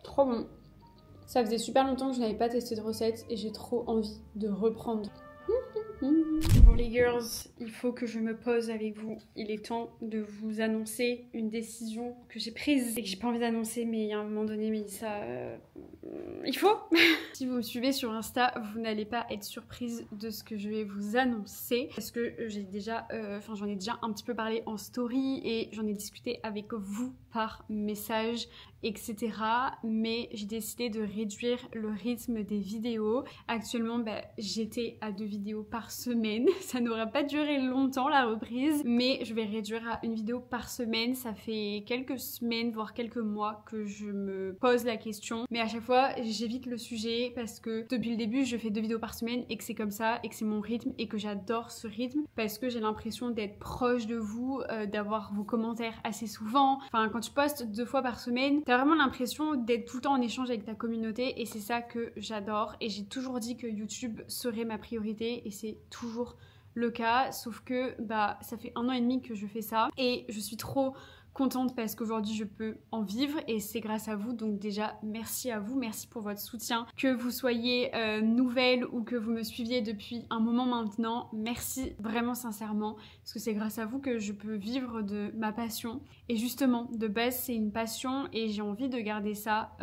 Trop bon. Ça faisait super longtemps que je n'avais pas testé de recette et j'ai trop envie de reprendre. Bon les girls, il faut que je me pose avec vous. Il est temps de vous annoncer une décision que j'ai prise et que j'ai pas envie d'annoncer, mais à un moment donné, mais ça... il faut. Si vous me suivez sur Insta, vous n'allez pas être surprise de ce que je vais vous annoncer parce que j'ai déjà, j'en ai déjà un petit peu parlé en story et j'en ai discuté avec vous par message, etc. Mais j'ai décidé de réduire le rythme des vidéos. Actuellement, j'étais à 2 vidéos par semaine. Ça n'aura pas duré longtemps la reprise, mais je vais réduire à 1 vidéo par semaine. Ça fait quelques semaines, voire quelques mois que je me pose la question. Mais à chaque fois, j'évite le sujet parce que depuis le début, je fais 2 vidéos par semaine et que c'est comme ça et que c'est mon rythme et que j'adore ce rythme parce que j'ai l'impression d'être proche de vous, d'avoir vos commentaires assez souvent. Enfin, quand tu postes 2 fois par semaine, t'as vraiment l'impression d'être tout le temps en échange avec ta communauté et c'est ça que j'adore. Et j'ai toujours dit que YouTube serait ma priorité et c'est toujours le cas, sauf que ça fait 1 an et demi que je fais ça et je suis trop contente parce qu'aujourd'hui je peux en vivre et c'est grâce à vous. Donc déjà merci à vous, merci pour votre soutien, que vous soyez nouvelle ou que vous me suiviez depuis un moment maintenant, merci vraiment sincèrement parce que c'est grâce à vous que je peux vivre de ma passion. Et justement de base c'est une passion et j'ai envie de garder ça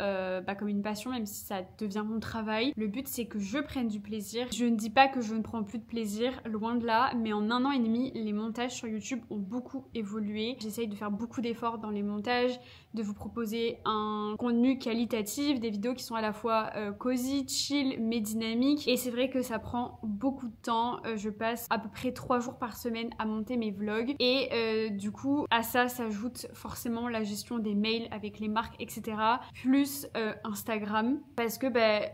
comme une passion même si ça devient mon travail. Le but c'est que je prenne du plaisir. Je ne dis pas que je ne prends plus de plaisir, loin de là, mais en 1 an et demi les montages sur YouTube ont beaucoup évolué. J'essaye de faire beaucoup d'efforts dans les montages, de vous proposer un contenu qualitatif, des vidéos qui sont à la fois cosy, chill, mais dynamiques. Et c'est vrai que ça prend beaucoup de temps. Je passe à peu près 3 jours par semaine à monter mes vlogs. Et du coup, à ça s'ajoute forcément la gestion des mails avec les marques, etc. Plus Instagram. Parce que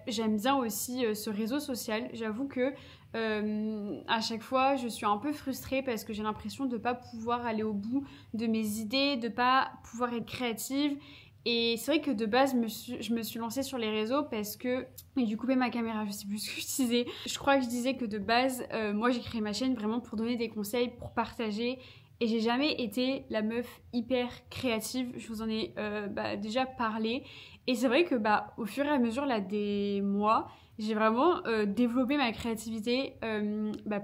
j'aime bien aussi ce réseau social. J'avoue que à chaque fois je suis un peu frustrée parce que j'ai l'impression de pas pouvoir aller au bout de mes idées, de pas pouvoir être créative. Et c'est vrai que de base je me suis lancée sur les réseaux parce que j'ai dû couper ma caméra, je sais plus ce que je disais. Je crois que je disais que de base moi j'ai créé ma chaîne vraiment pour donner des conseils, pour partager. Et j'ai jamais été la meuf hyper créative, je vous en ai déjà parlé. Et c'est vrai que au fur et à mesure là, des mois, j'ai vraiment développé ma créativité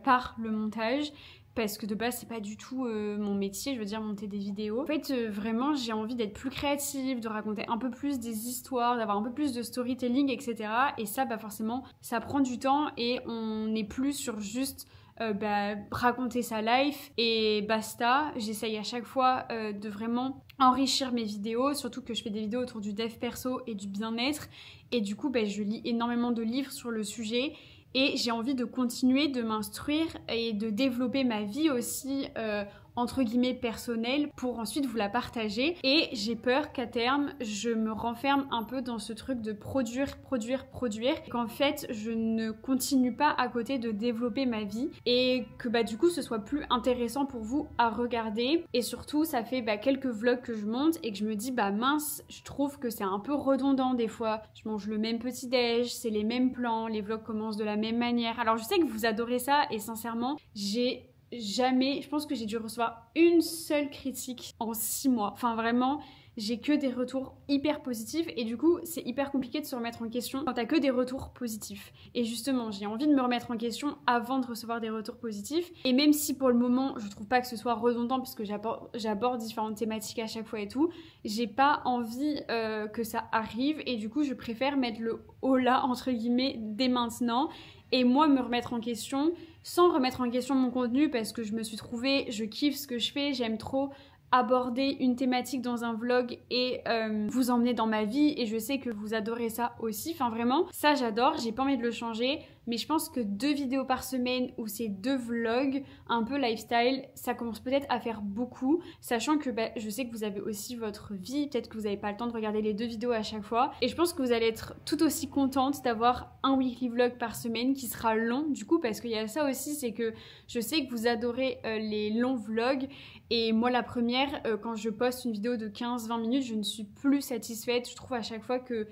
par le montage. Parce que de base c'est pas du tout mon métier, je veux dire monter des vidéos. En fait vraiment j'ai envie d'être plus créative, de raconter un peu plus des histoires, d'avoir un peu plus de storytelling, etc. Et ça forcément ça prend du temps et on n'est plus sur juste raconter sa life et basta. J'essaye à chaque fois de vraiment enrichir mes vidéos, surtout que je fais des vidéos autour du dev perso et du bien-être. Et du coup je lis énormément de livres sur le sujet. Et j'ai envie de continuer de m'instruire et de développer ma vie aussi entre guillemets personnelle pour ensuite vous la partager. Et j'ai peur qu'à terme je me renferme un peu dans ce truc de produire et qu'en fait je ne continue pas à côté de développer ma vie et que du coup ce soit plus intéressant pour vous à regarder. Et surtout ça fait quelques vlogs que je monte et que je me dis mince, je trouve que c'est un peu redondant des fois. Je mange le même petit déj, c'est les mêmes plans, les vlogs commencent de la même manière. Alors je sais que vous adorez ça et sincèrement je pense que j'ai dû recevoir une seule critique en 6 mois. Enfin vraiment, j'ai que des retours hyper positifs et du coup c'est hyper compliqué de se remettre en question quand t'as que des retours positifs. Et justement j'ai envie de me remettre en question avant de recevoir des retours positifs. Et même si pour le moment je trouve pas que ce soit redondant puisque j'aborde différentes thématiques à chaque fois et tout, j'ai pas envie que ça arrive et du coup je préfère mettre le haut là entre guillemets dès maintenant. Et moi me remettre en question sans remettre en question mon contenu parce que je me suis trouvée, je kiffe ce que je fais, j'aime trop aborder une thématique dans un vlog et vous emmener dans ma vie et je sais que vous adorez ça aussi. Enfin vraiment, ça j'adore, j'ai pas envie de le changer. mais je pense que 2 vidéos par semaine ou ces 2 vlogs un peu lifestyle, ça commence peut-être à faire beaucoup, sachant que je sais que vous avez aussi votre vie, peut-être que vous n'avez pas le temps de regarder les 2 vidéos à chaque fois, et je pense que vous allez être tout aussi contente d'avoir un weekly vlog par semaine qui sera long du coup, parce qu'il y a ça aussi, c'est que je sais que vous adorez les longs vlogs, et moi la première, quand je poste une vidéo de 15-20 minutes, je ne suis plus satisfaite. Je trouve à chaque fois que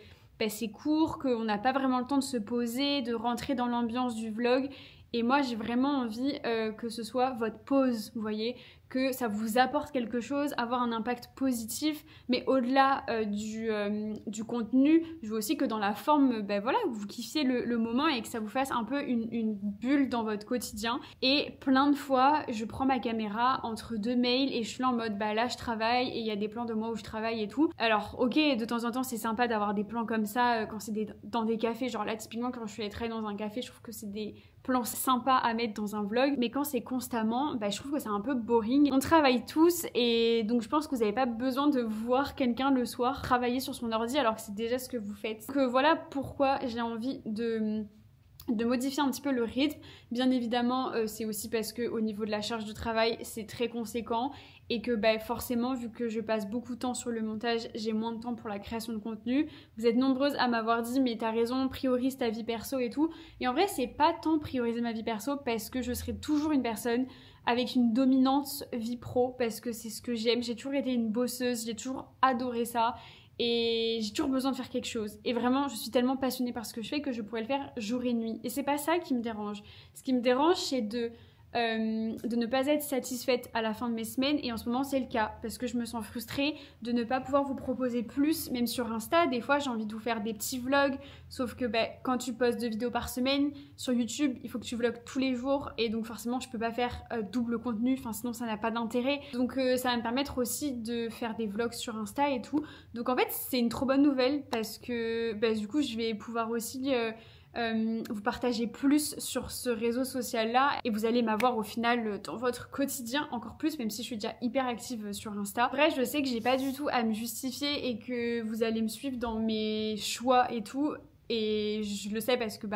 c'est court, qu'on n'a pas vraiment le temps de se poser, de rentrer dans l'ambiance du vlog. Et moi, j'ai vraiment envie que ce soit votre pause, vous voyez, que ça vous apporte quelque chose, avoir un impact positif. Mais au-delà du contenu, je veux aussi que dans la forme, voilà, vous kiffiez le moment et que ça vous fasse un peu une bulle dans votre quotidien. Et plein de fois, je prends ma caméra entre 2 mails et je suis là en mode, là, je travaille et il y a des plans de moi où je travaille et tout. Alors, ok, de temps en temps, c'est sympa d'avoir des plans comme ça quand c'est dans des cafés. Genre là, typiquement, quand je suis allée travailler dans un café, je trouve que c'est des plans sympas à mettre dans un vlog, mais quand c'est constamment, je trouve que c'est un peu boring. On travaille tous et donc je pense que vous n'avez pas besoin de voir quelqu'un le soir travailler sur son ordi alors que c'est déjà ce que vous faites. Donc voilà pourquoi j'ai envie de modifier un petit peu le rythme. Bien évidemment, c'est aussi parce que au niveau de la charge de travail, c'est très conséquent et que forcément, vu que je passe beaucoup de temps sur le montage, j'ai moins de temps pour la création de contenu. Vous êtes nombreuses à m'avoir dit mais t'as raison, priorise ta vie perso et tout. Et en vrai, c'est pas tant prioriser ma vie perso parce que je serai toujours une personne avec une dominante vie pro parce que c'est ce que j'aime. J'ai toujours été une bosseuse, j'ai toujours adoré ça. Et j'ai toujours besoin de faire quelque chose. Et vraiment, je suis tellement passionnée par ce que je fais que je pourrais le faire jour et nuit. Et c'est pas ça qui me dérange. Ce qui me dérange, c'est de ne pas être satisfaite à la fin de mes semaines. Et en ce moment, c'est le cas. Parce que je me sens frustrée de ne pas pouvoir vous proposer plus. Même sur Insta, des fois, j'ai envie de vous faire des petits vlogs. Sauf que quand tu postes 2 vidéos par semaine, sur YouTube, il faut que tu vlogs tous les jours. Et donc forcément, je peux pas faire double contenu. Enfin, sinon, ça n'a pas d'intérêt. Donc ça va me permettre aussi de faire des vlogs sur Insta et tout. Donc en fait, c'est une trop bonne nouvelle. Parce que du coup, je vais pouvoir aussi vous partager plus sur ce réseau social là et vous allez m'avoir au final dans votre quotidien encore plus, même si je suis déjà hyper active sur Insta. Bref, je sais que j'ai pas du tout à me justifier et que vous allez me suivre dans mes choix et tout, et je le sais parce que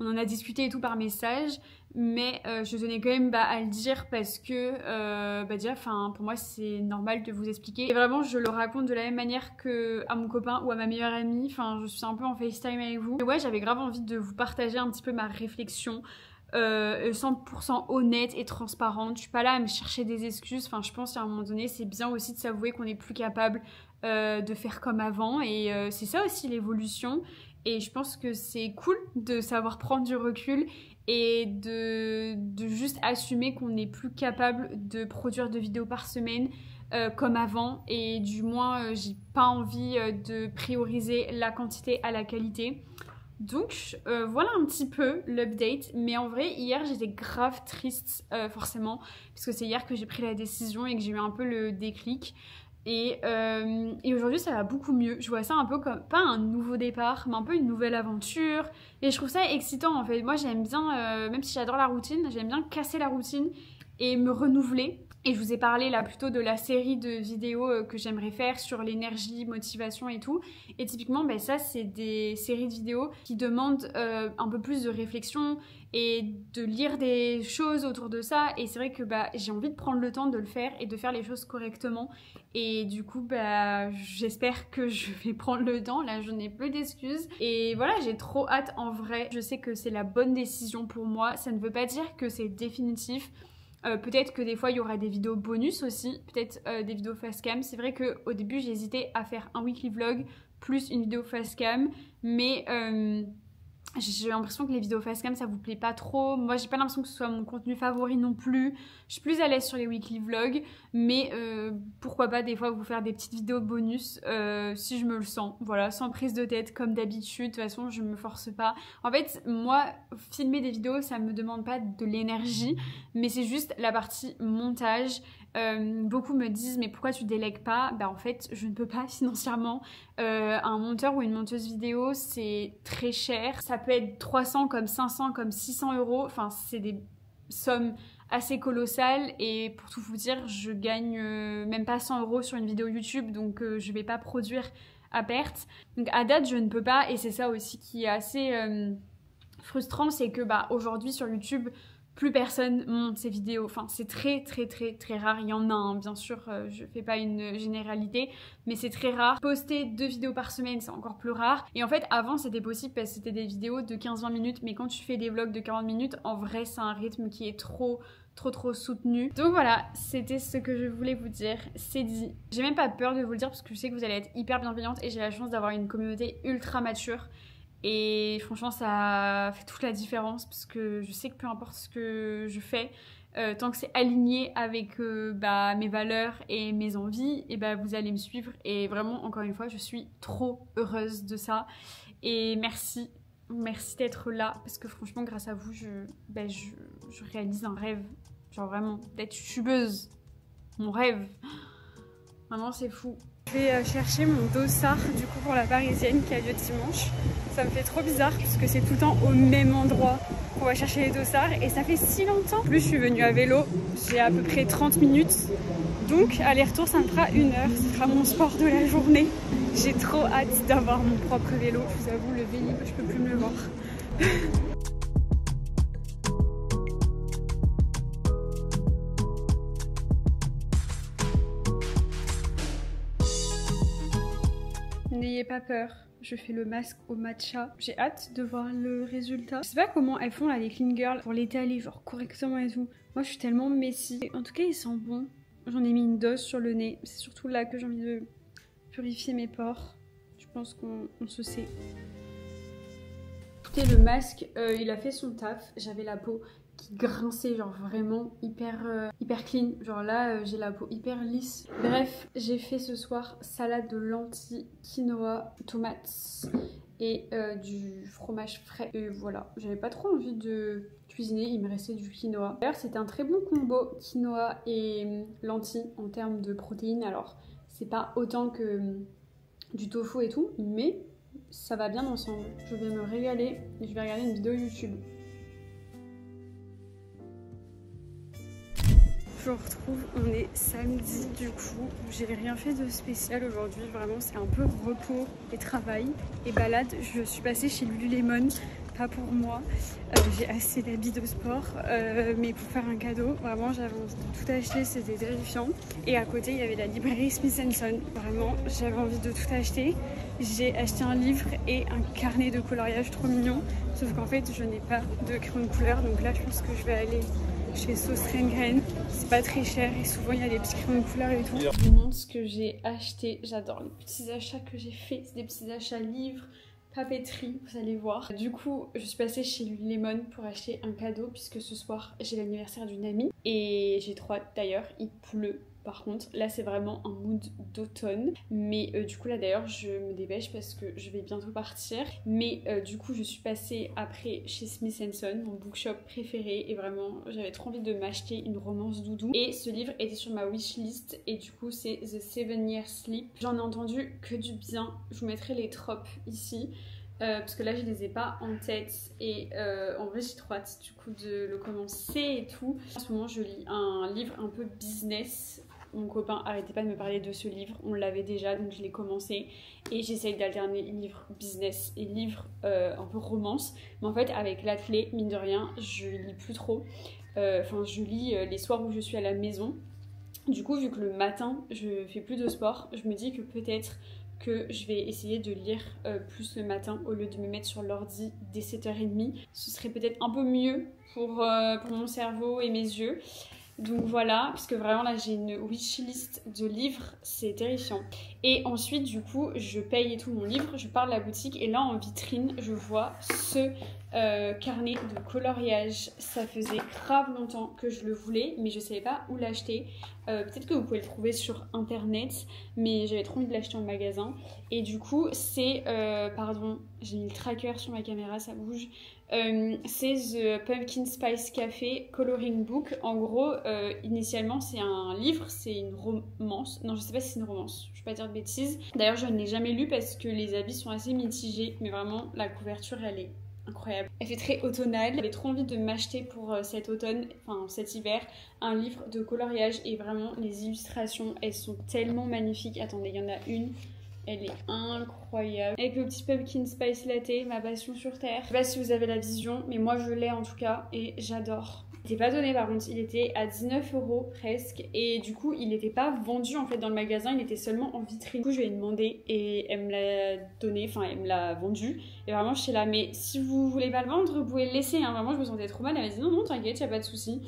on en a discuté et tout par message, mais je tenais quand même à le dire parce que déjà, pour moi c'est normal de vous expliquer. Et vraiment, je le raconte de la même manière que à mon copain ou à ma meilleure amie. Enfin, je suis un peu en FaceTime avec vous. Et ouais, j'avais grave envie de vous partager un petit peu ma réflexion. 100% honnête et transparente. Je suis pas là à me chercher des excuses. Enfin, je pense qu'à un moment donné, c'est bien aussi de s'avouer qu'on n'est plus capable de faire comme avant. Et c'est ça aussi l'évolution. Et je pense que c'est cool de savoir prendre du recul et de juste assumer qu'on n'est plus capable de produire 2 vidéos par semaine comme avant. Et du moins, j'ai pas envie de prioriser la quantité à la qualité. Donc voilà un petit peu l'update. Mais en vrai, hier, j'étais grave triste, forcément, parce que c'est hier que j'ai pris la décision et que j'ai eu un peu le déclic. Et aujourd'hui ça va beaucoup mieux. Je vois ça un peu comme, pas un nouveau départ, mais un peu une nouvelle aventure. Et je trouve ça excitant en fait. Moi j'aime bien, même si j'adore la routine, j'aime bien casser la routine et me renouveler. Et je vous ai parlé là plutôt de la série de vidéos que j'aimerais faire sur l'énergie, motivation et tout. Et typiquement, ça c'est des séries de vidéos qui demandent un peu plus de réflexion et de lire des choses autour de ça. Et c'est vrai que j'ai envie de prendre le temps de le faire et de faire les choses correctement. Et du coup, j'espère que je vais prendre le temps. Là, je n'ai plus d'excuses. Et voilà, j'ai trop hâte en vrai. Je sais que c'est la bonne décision pour moi. Ça ne veut pas dire que c'est définitif. Peut-être que des fois il y aura des vidéos bonus aussi, peut-être des vidéos face cam. C'est vrai qu'au début j'ai hésité à faire un weekly vlog plus une vidéo face cam, mais j'ai l'impression que les vidéos face cam ça vous plaît pas trop. Moi j'ai pas l'impression que ce soit mon contenu favori non plus. Je suis plus à l'aise sur les weekly vlogs, mais pourquoi pas des fois vous faire des petites vidéos bonus si je me le sens. Voilà, sans prise de tête comme d'habitude. De toute façon je me force pas. En fait moi filmer des vidéos ça me demande pas de l'énergie, mais c'est juste la partie montage. Beaucoup me disent mais pourquoi tu délègues pas? En fait je ne peux pas financièrement. Un monteur ou une monteuse vidéo c'est très cher, ça peut être 300 comme 500 comme 600 euros, enfin c'est des sommes assez colossales et pour tout vous dire je gagne même pas 100 euros sur une vidéo YouTube, donc je vais pas produire à perte. Donc à date je ne peux pas, et c'est ça aussi qui est assez frustrant, c'est que bah, aujourd'hui sur YouTube, plus personne monte ses vidéos. Enfin, c'est très rare. Il y en a, hein, bien sûr, je fais pas une généralité, mais c'est très rare. Poster 2 vidéos par semaine, c'est encore plus rare. Et en fait, avant, c'était possible parce que c'était des vidéos de 15-20 minutes, mais quand tu fais des vlogs de 40 minutes, en vrai, c'est un rythme qui est trop soutenu. Donc voilà, c'était ce que je voulais vous dire, c'est dit. J'ai même pas peur de vous le dire parce que je sais que vous allez être hyper bienveillante et j'ai la chance d'avoir une communauté ultra mature. Et franchement, ça fait toute la différence parce que je sais que peu importe ce que je fais, tant que c'est aligné avec mes valeurs et mes envies, et bah, vous allez me suivre. Et vraiment, encore une fois, je suis trop heureuse de ça. Et merci d'être là parce que franchement, grâce à vous, je réalise un rêve. Genre vraiment, d'être youtubeuse. Mon rêve. Vraiment, c'est fou. Je vais chercher mon dossard du coup pour la parisienne qui a lieu dimanche. Ça me fait trop bizarre parce que c'est tout le temps au même endroit qu'on va chercher les dossards et ça fait si longtemps. En plus je suis venue à vélo, j'ai à peu près 30 minutes. Donc aller-retour ça me fera 1 heure, ce sera mon sport de la journée. J'ai trop hâte d'avoir mon propre vélo. Je vous avoue le Vélib, je peux plus me le voir. N'ayez pas peur, je fais le masque au matcha. J'ai hâte de voir le résultat. Je sais pas comment elles font là les clean girls pour l'étaler genre correctement et tout. Moi je suis tellement messy. En tout cas il sent bon. J'en ai mis une dose sur le nez. C'est surtout là que j'ai envie de purifier mes pores. Je pense qu'on se sait. Écoutez, le masque, il a fait son taf. J'avais la peau qui grinçait, genre vraiment hyper clean. Genre là, j'ai la peau hyper lisse. Bref, j'ai fait ce soir salade de lentilles, quinoa, tomates et du fromage frais. Et voilà, j'avais pas trop envie de cuisiner, il me restait du quinoa. D'ailleurs, c'était un très bon combo quinoa et lentilles en termes de protéines. Alors, c'est pas autant que du tofu et tout, mais ça va bien ensemble. Je vais me régaler et je vais regarder une vidéo YouTube. Je vous retrouve, on est samedi du coup, j'ai rien fait de spécial aujourd'hui, vraiment c'est un peu repos et travail et balade. Je suis passée chez Lululemon, pas pour moi, j'ai assez d'habits de sport, mais pour faire un cadeau, vraiment j'avais envie de tout acheter, c'était terrifiant. Et à côté il y avait la librairie Smith & Son, vraiment j'avais envie de tout acheter. J'ai acheté un livre et un carnet de coloriage trop mignon, sauf qu'en fait je n'ai pas de crayon de couleur, donc là je pense que je vais aller chez Sauce Rengren. C'est pas très cher et souvent il y a des petits crayons de couleur et tout. Je vous montre ce que j'ai acheté. J'adore les petits achats que j'ai fait. C'est des petits achats livres, papeterie, vous allez voir. Du coup, je suis passée chez Lululemon pour acheter un cadeau puisque ce soir j'ai l'anniversaire d'une amie et j'ai trop hâte d'ailleurs. Il pleut. Par contre, là c'est vraiment un mood d'automne. Mais du coup là d'ailleurs je me dépêche parce que je vais bientôt partir. Mais du coup je suis passée après chez Smith & Son, mon bookshop préféré. Et vraiment j'avais trop envie de m'acheter une romance doudou. Et ce livre était sur ma wishlist. Et du coup c'est The 7 Year Sleep. J'en ai entendu que du bien. Je vous mettrai les tropes ici. Parce que là je les ai pas en tête et en vrai j'ai trop hâte du coup de le commencer et tout. En ce moment je lis un livre un peu business. Mon copain arrêtait pas de me parler de ce livre, on l'avait déjà donc je l'ai commencé et j'essaye d'alterner livre business et livre un peu romance. Mais en fait avec l'athlé, mine de rien, je lis plus trop. Enfin je lis les soirs où je suis à la maison. Du coup vu que le matin je fais plus de sport, je me dis que peut-être que je vais essayer de lire plus le matin au lieu de me mettre sur l'ordi dès 7h30. Ce serait peut-être un peu mieux pour mon cerveau et mes yeux. Donc voilà, parce que vraiment là j'ai une wishlist de livres, c'est terrifiant. Et ensuite du coup je paye et tout mon livre, je pars de la boutique et là en vitrine je vois ce carnet de coloriage. Ça faisait grave longtemps que je le voulais mais je savais pas où l'acheter. Peut-être que vous pouvez le trouver sur internet mais j'avais trop envie de l'acheter en magasin. Et du coup c'est, pardon j'ai mis le tracker sur ma caméra, ça bouge. C'est The Pumpkin Spice Café Coloring Book. En gros, initialement c'est un livre, c'est une romance. Non, je sais pas si c'est une romance, je vais pas dire de bêtises. D'ailleurs, je ne l'ai jamais lu parce que les avis sont assez mitigés, mais vraiment la couverture elle est incroyable. Elle fait très automnale. J'avais trop envie de m'acheter pour cet automne, enfin cet hiver, un livre de coloriage et vraiment les illustrations elles sont tellement magnifiques. Attendez, il y en a une. Elle est incroyable. Avec le petit pumpkin spice latte, ma passion sur terre. Je sais pas si vous avez la vision, mais moi je l'ai en tout cas et j'adore. Il n'était pas donné par contre, il était à 19 € presque. Et du coup, il n'était pas vendu en fait dans le magasin, il était seulement en vitrine. Du coup, je lui ai demandé et elle me l'a donné, enfin elle me l'a vendu. Et vraiment, je suis là, mais si vous voulez pas le vendre, vous pouvez le laisser. Hein. Vraiment, je me sentais trop mal. Elle m'a dit non, non, t'inquiète, y a pas de souci.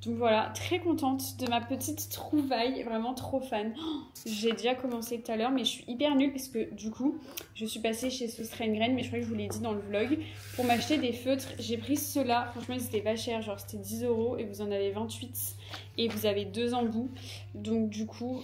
Donc voilà, très contente de ma petite trouvaille, vraiment trop fan. Oh, j'ai déjà commencé tout à l'heure, mais je suis hyper nulle parce que du coup, je suis passée chez Soustrain Grain, mais je crois que je vous l'ai dit dans le vlog, pour m'acheter des feutres. J'ai pris ceux-là, franchement, ils étaient pas chers, genre c'était 10 € et vous en avez 28 et vous avez 2 embouts. Donc du coup,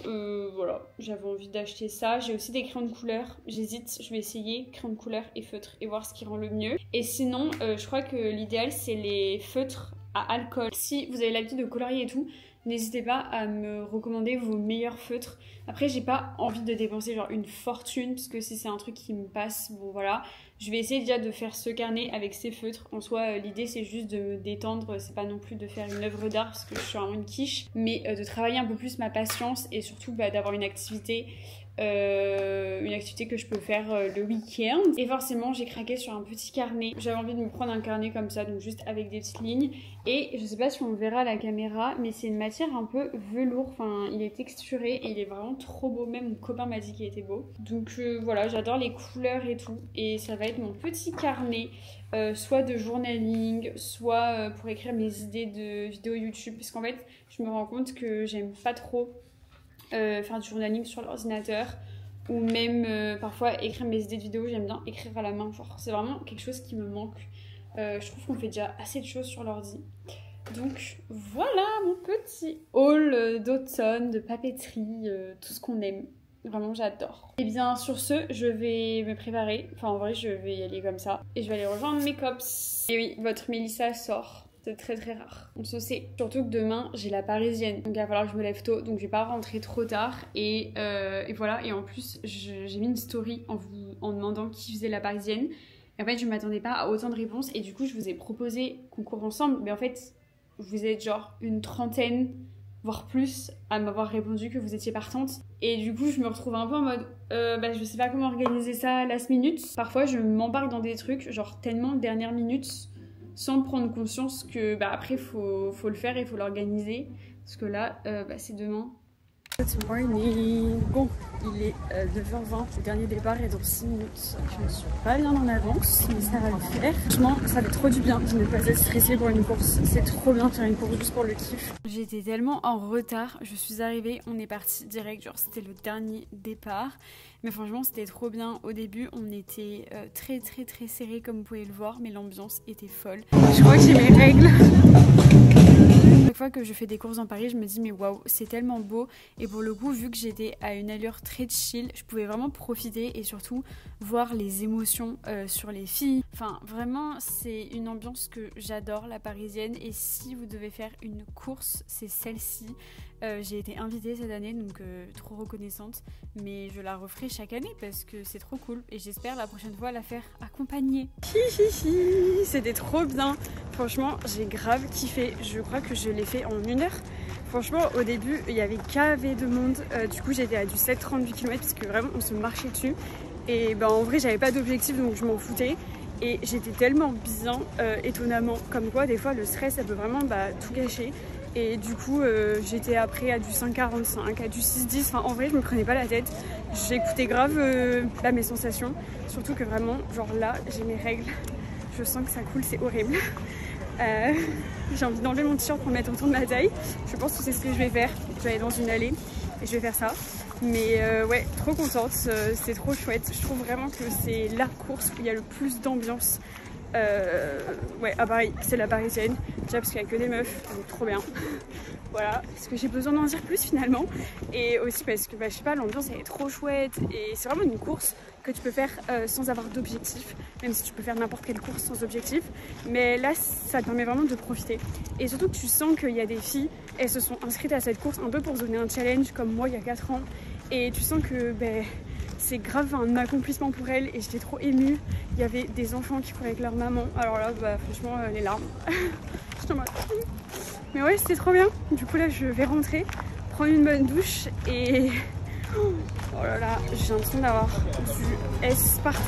voilà, j'avais envie d'acheter ça. J'ai aussi des crayons de couleur, j'hésite, je vais essayer crayons de couleur et feutres et voir ce qui rend le mieux. Et sinon, je crois que l'idéal, c'est les feutres à alcool. Si vous avez l'habitude de colorier et tout, n'hésitez pas à me recommander vos meilleurs feutres. Après, j'ai pas envie de dépenser genre une fortune, parce que si c'est un truc qui me passe, bon voilà. Je vais essayer déjà de faire ce carnet avec ces feutres. En soi, l'idée c'est juste de me détendre, c'est pas non plus de faire une œuvre d'art parce que je suis vraiment une quiche, mais de travailler un peu plus ma patience et surtout d'avoir une activité que je peux faire le week-end. Et forcément j'ai craqué sur un petit carnet. J'avais envie de me prendre un carnet comme ça, donc juste avec des petites lignes. Et je sais pas si on le verra à la caméra, mais c'est une matière un peu velours, enfin il est texturé et il est vraiment trop beau. Même mon copain m'a dit qu'il était beau. Donc voilà, j'adore les couleurs et tout. Et ça va être mon petit carnet, soit de journaling, soit pour écrire mes idées de vidéos YouTube. Parce qu'en fait je me rends compte que j'aime pas trop faire du journaling sur l'ordinateur, ou même parfois écrire mes idées de vidéos. J'aime bien écrire à la main, genre c'est vraiment quelque chose qui me manque. Je trouve qu'on fait déjà assez de choses sur l'ordi. Donc voilà mon petit haul d'automne, de papeterie, tout ce qu'on aime. Vraiment j'adore. Et bien sur ce, je vais me préparer, enfin en vrai je vais y aller comme ça, et je vais aller rejoindre mes cops. Et oui, votre Mélissa sort. C'est très très rare. On se sait. Surtout que demain, j'ai la parisienne. Donc il va falloir que je me lève tôt. Donc je vais pas rentrer trop tard. Et voilà. Et en plus, j'ai mis une story en demandant qui faisait la parisienne. Et en fait, je m'attendais pas à autant de réponses. Et du coup, je vous ai proposé qu'on court ensemble. Mais en fait, vous êtes genre une trentaine, voire plus, à m'avoir répondu que vous étiez partante. Et du coup, je me retrouve un peu en mode je sais pas comment organiser ça last minute. Parfois, je m'embarque dans des trucs, genre tellement dernière minute, sans prendre conscience que après faut le faire et faut l'organiser, parce que là c'est demain. Good morning. Bon, il est 9h20, le dernier départ est dans 6 minutes. Je ne suis pas bien en avance, mais ça va le faire. Franchement, ça fait trop du bien de ne pas être stressée pour une course. C'est trop bien de faire une course juste pour le kiff. J'étais tellement en retard, je suis arrivée, on est parti direct, genre c'était le dernier départ. Mais franchement, c'était trop bien. Au début, on était très très très serrés comme vous pouvez le voir, mais l'ambiance était folle. Je crois que j'ai mes règles. Chaque fois que je fais des courses dans Paris, je me dis mais waouh, c'est tellement beau. Et pour le coup, vu que j'étais à une allure très chill, je pouvais vraiment profiter et surtout voir les émotions sur les filles. Enfin, vraiment, c'est une ambiance que j'adore, la parisienne. Et si vous devez faire une course, c'est celle-ci. J'ai été invitée cette année, donc trop reconnaissante. Mais je la referai chaque année parce que c'est trop cool. Et j'espère la prochaine fois la faire accompagner. C'était trop bien. Franchement, j'ai grave kiffé. Je crois que je l'ai fait en 1 heure. Franchement, au début, il y avait gavé de monde. Du coup, j'étais à du 7,38 km parce que vraiment, on se marchait dessus. Et en vrai, j'avais pas d'objectif, donc je m'en foutais. Et j'étais tellement bien, étonnamment. Comme quoi, des fois, le stress, ça peut vraiment tout gâcher. Et du coup, j'étais après à du 5,45, à du 6,10. Enfin, en vrai, je me prenais pas la tête. J'écoutais grave mes sensations. Surtout que vraiment, genre là, j'ai mes règles. Je sens que ça coule, c'est horrible. J'ai envie d'enlever mon t-shirt pour le mettre autour de ma taille. Je pense que c'est ce que je vais faire. Je vais aller dans une allée et je vais faire ça. Mais ouais, trop contente. C'est trop chouette. Je trouve vraiment que c'est la course où il y a le plus d'ambiance. Ouais, à Paris, c'est la parisienne. Déjà parce qu'il n'y a que des meufs, donc trop bien. Voilà, parce que j'ai besoin d'en dire plus finalement. Et aussi parce que, je sais pas, l'ambiance elle est trop chouette. Et c'est vraiment une course que tu peux faire sans avoir d'objectif. Même si tu peux faire n'importe quelle course sans objectif. Mais là, ça te permet vraiment de profiter. Et surtout que tu sens qu'il y a des filles, elles se sont inscrites à cette course un peu pour se donner un challenge comme moi il y a 4 ans. Et tu sens que c'est grave un accomplissement pour elles et j'étais trop émue. Il y avait des enfants qui couraient avec leur maman. Alors là, franchement, les larmes. Je t'en Mais ouais, c'était trop bien. Du coup là, je vais rentrer, prendre une bonne douche et Oh là là, j'ai l'impression d'avoir du S partout.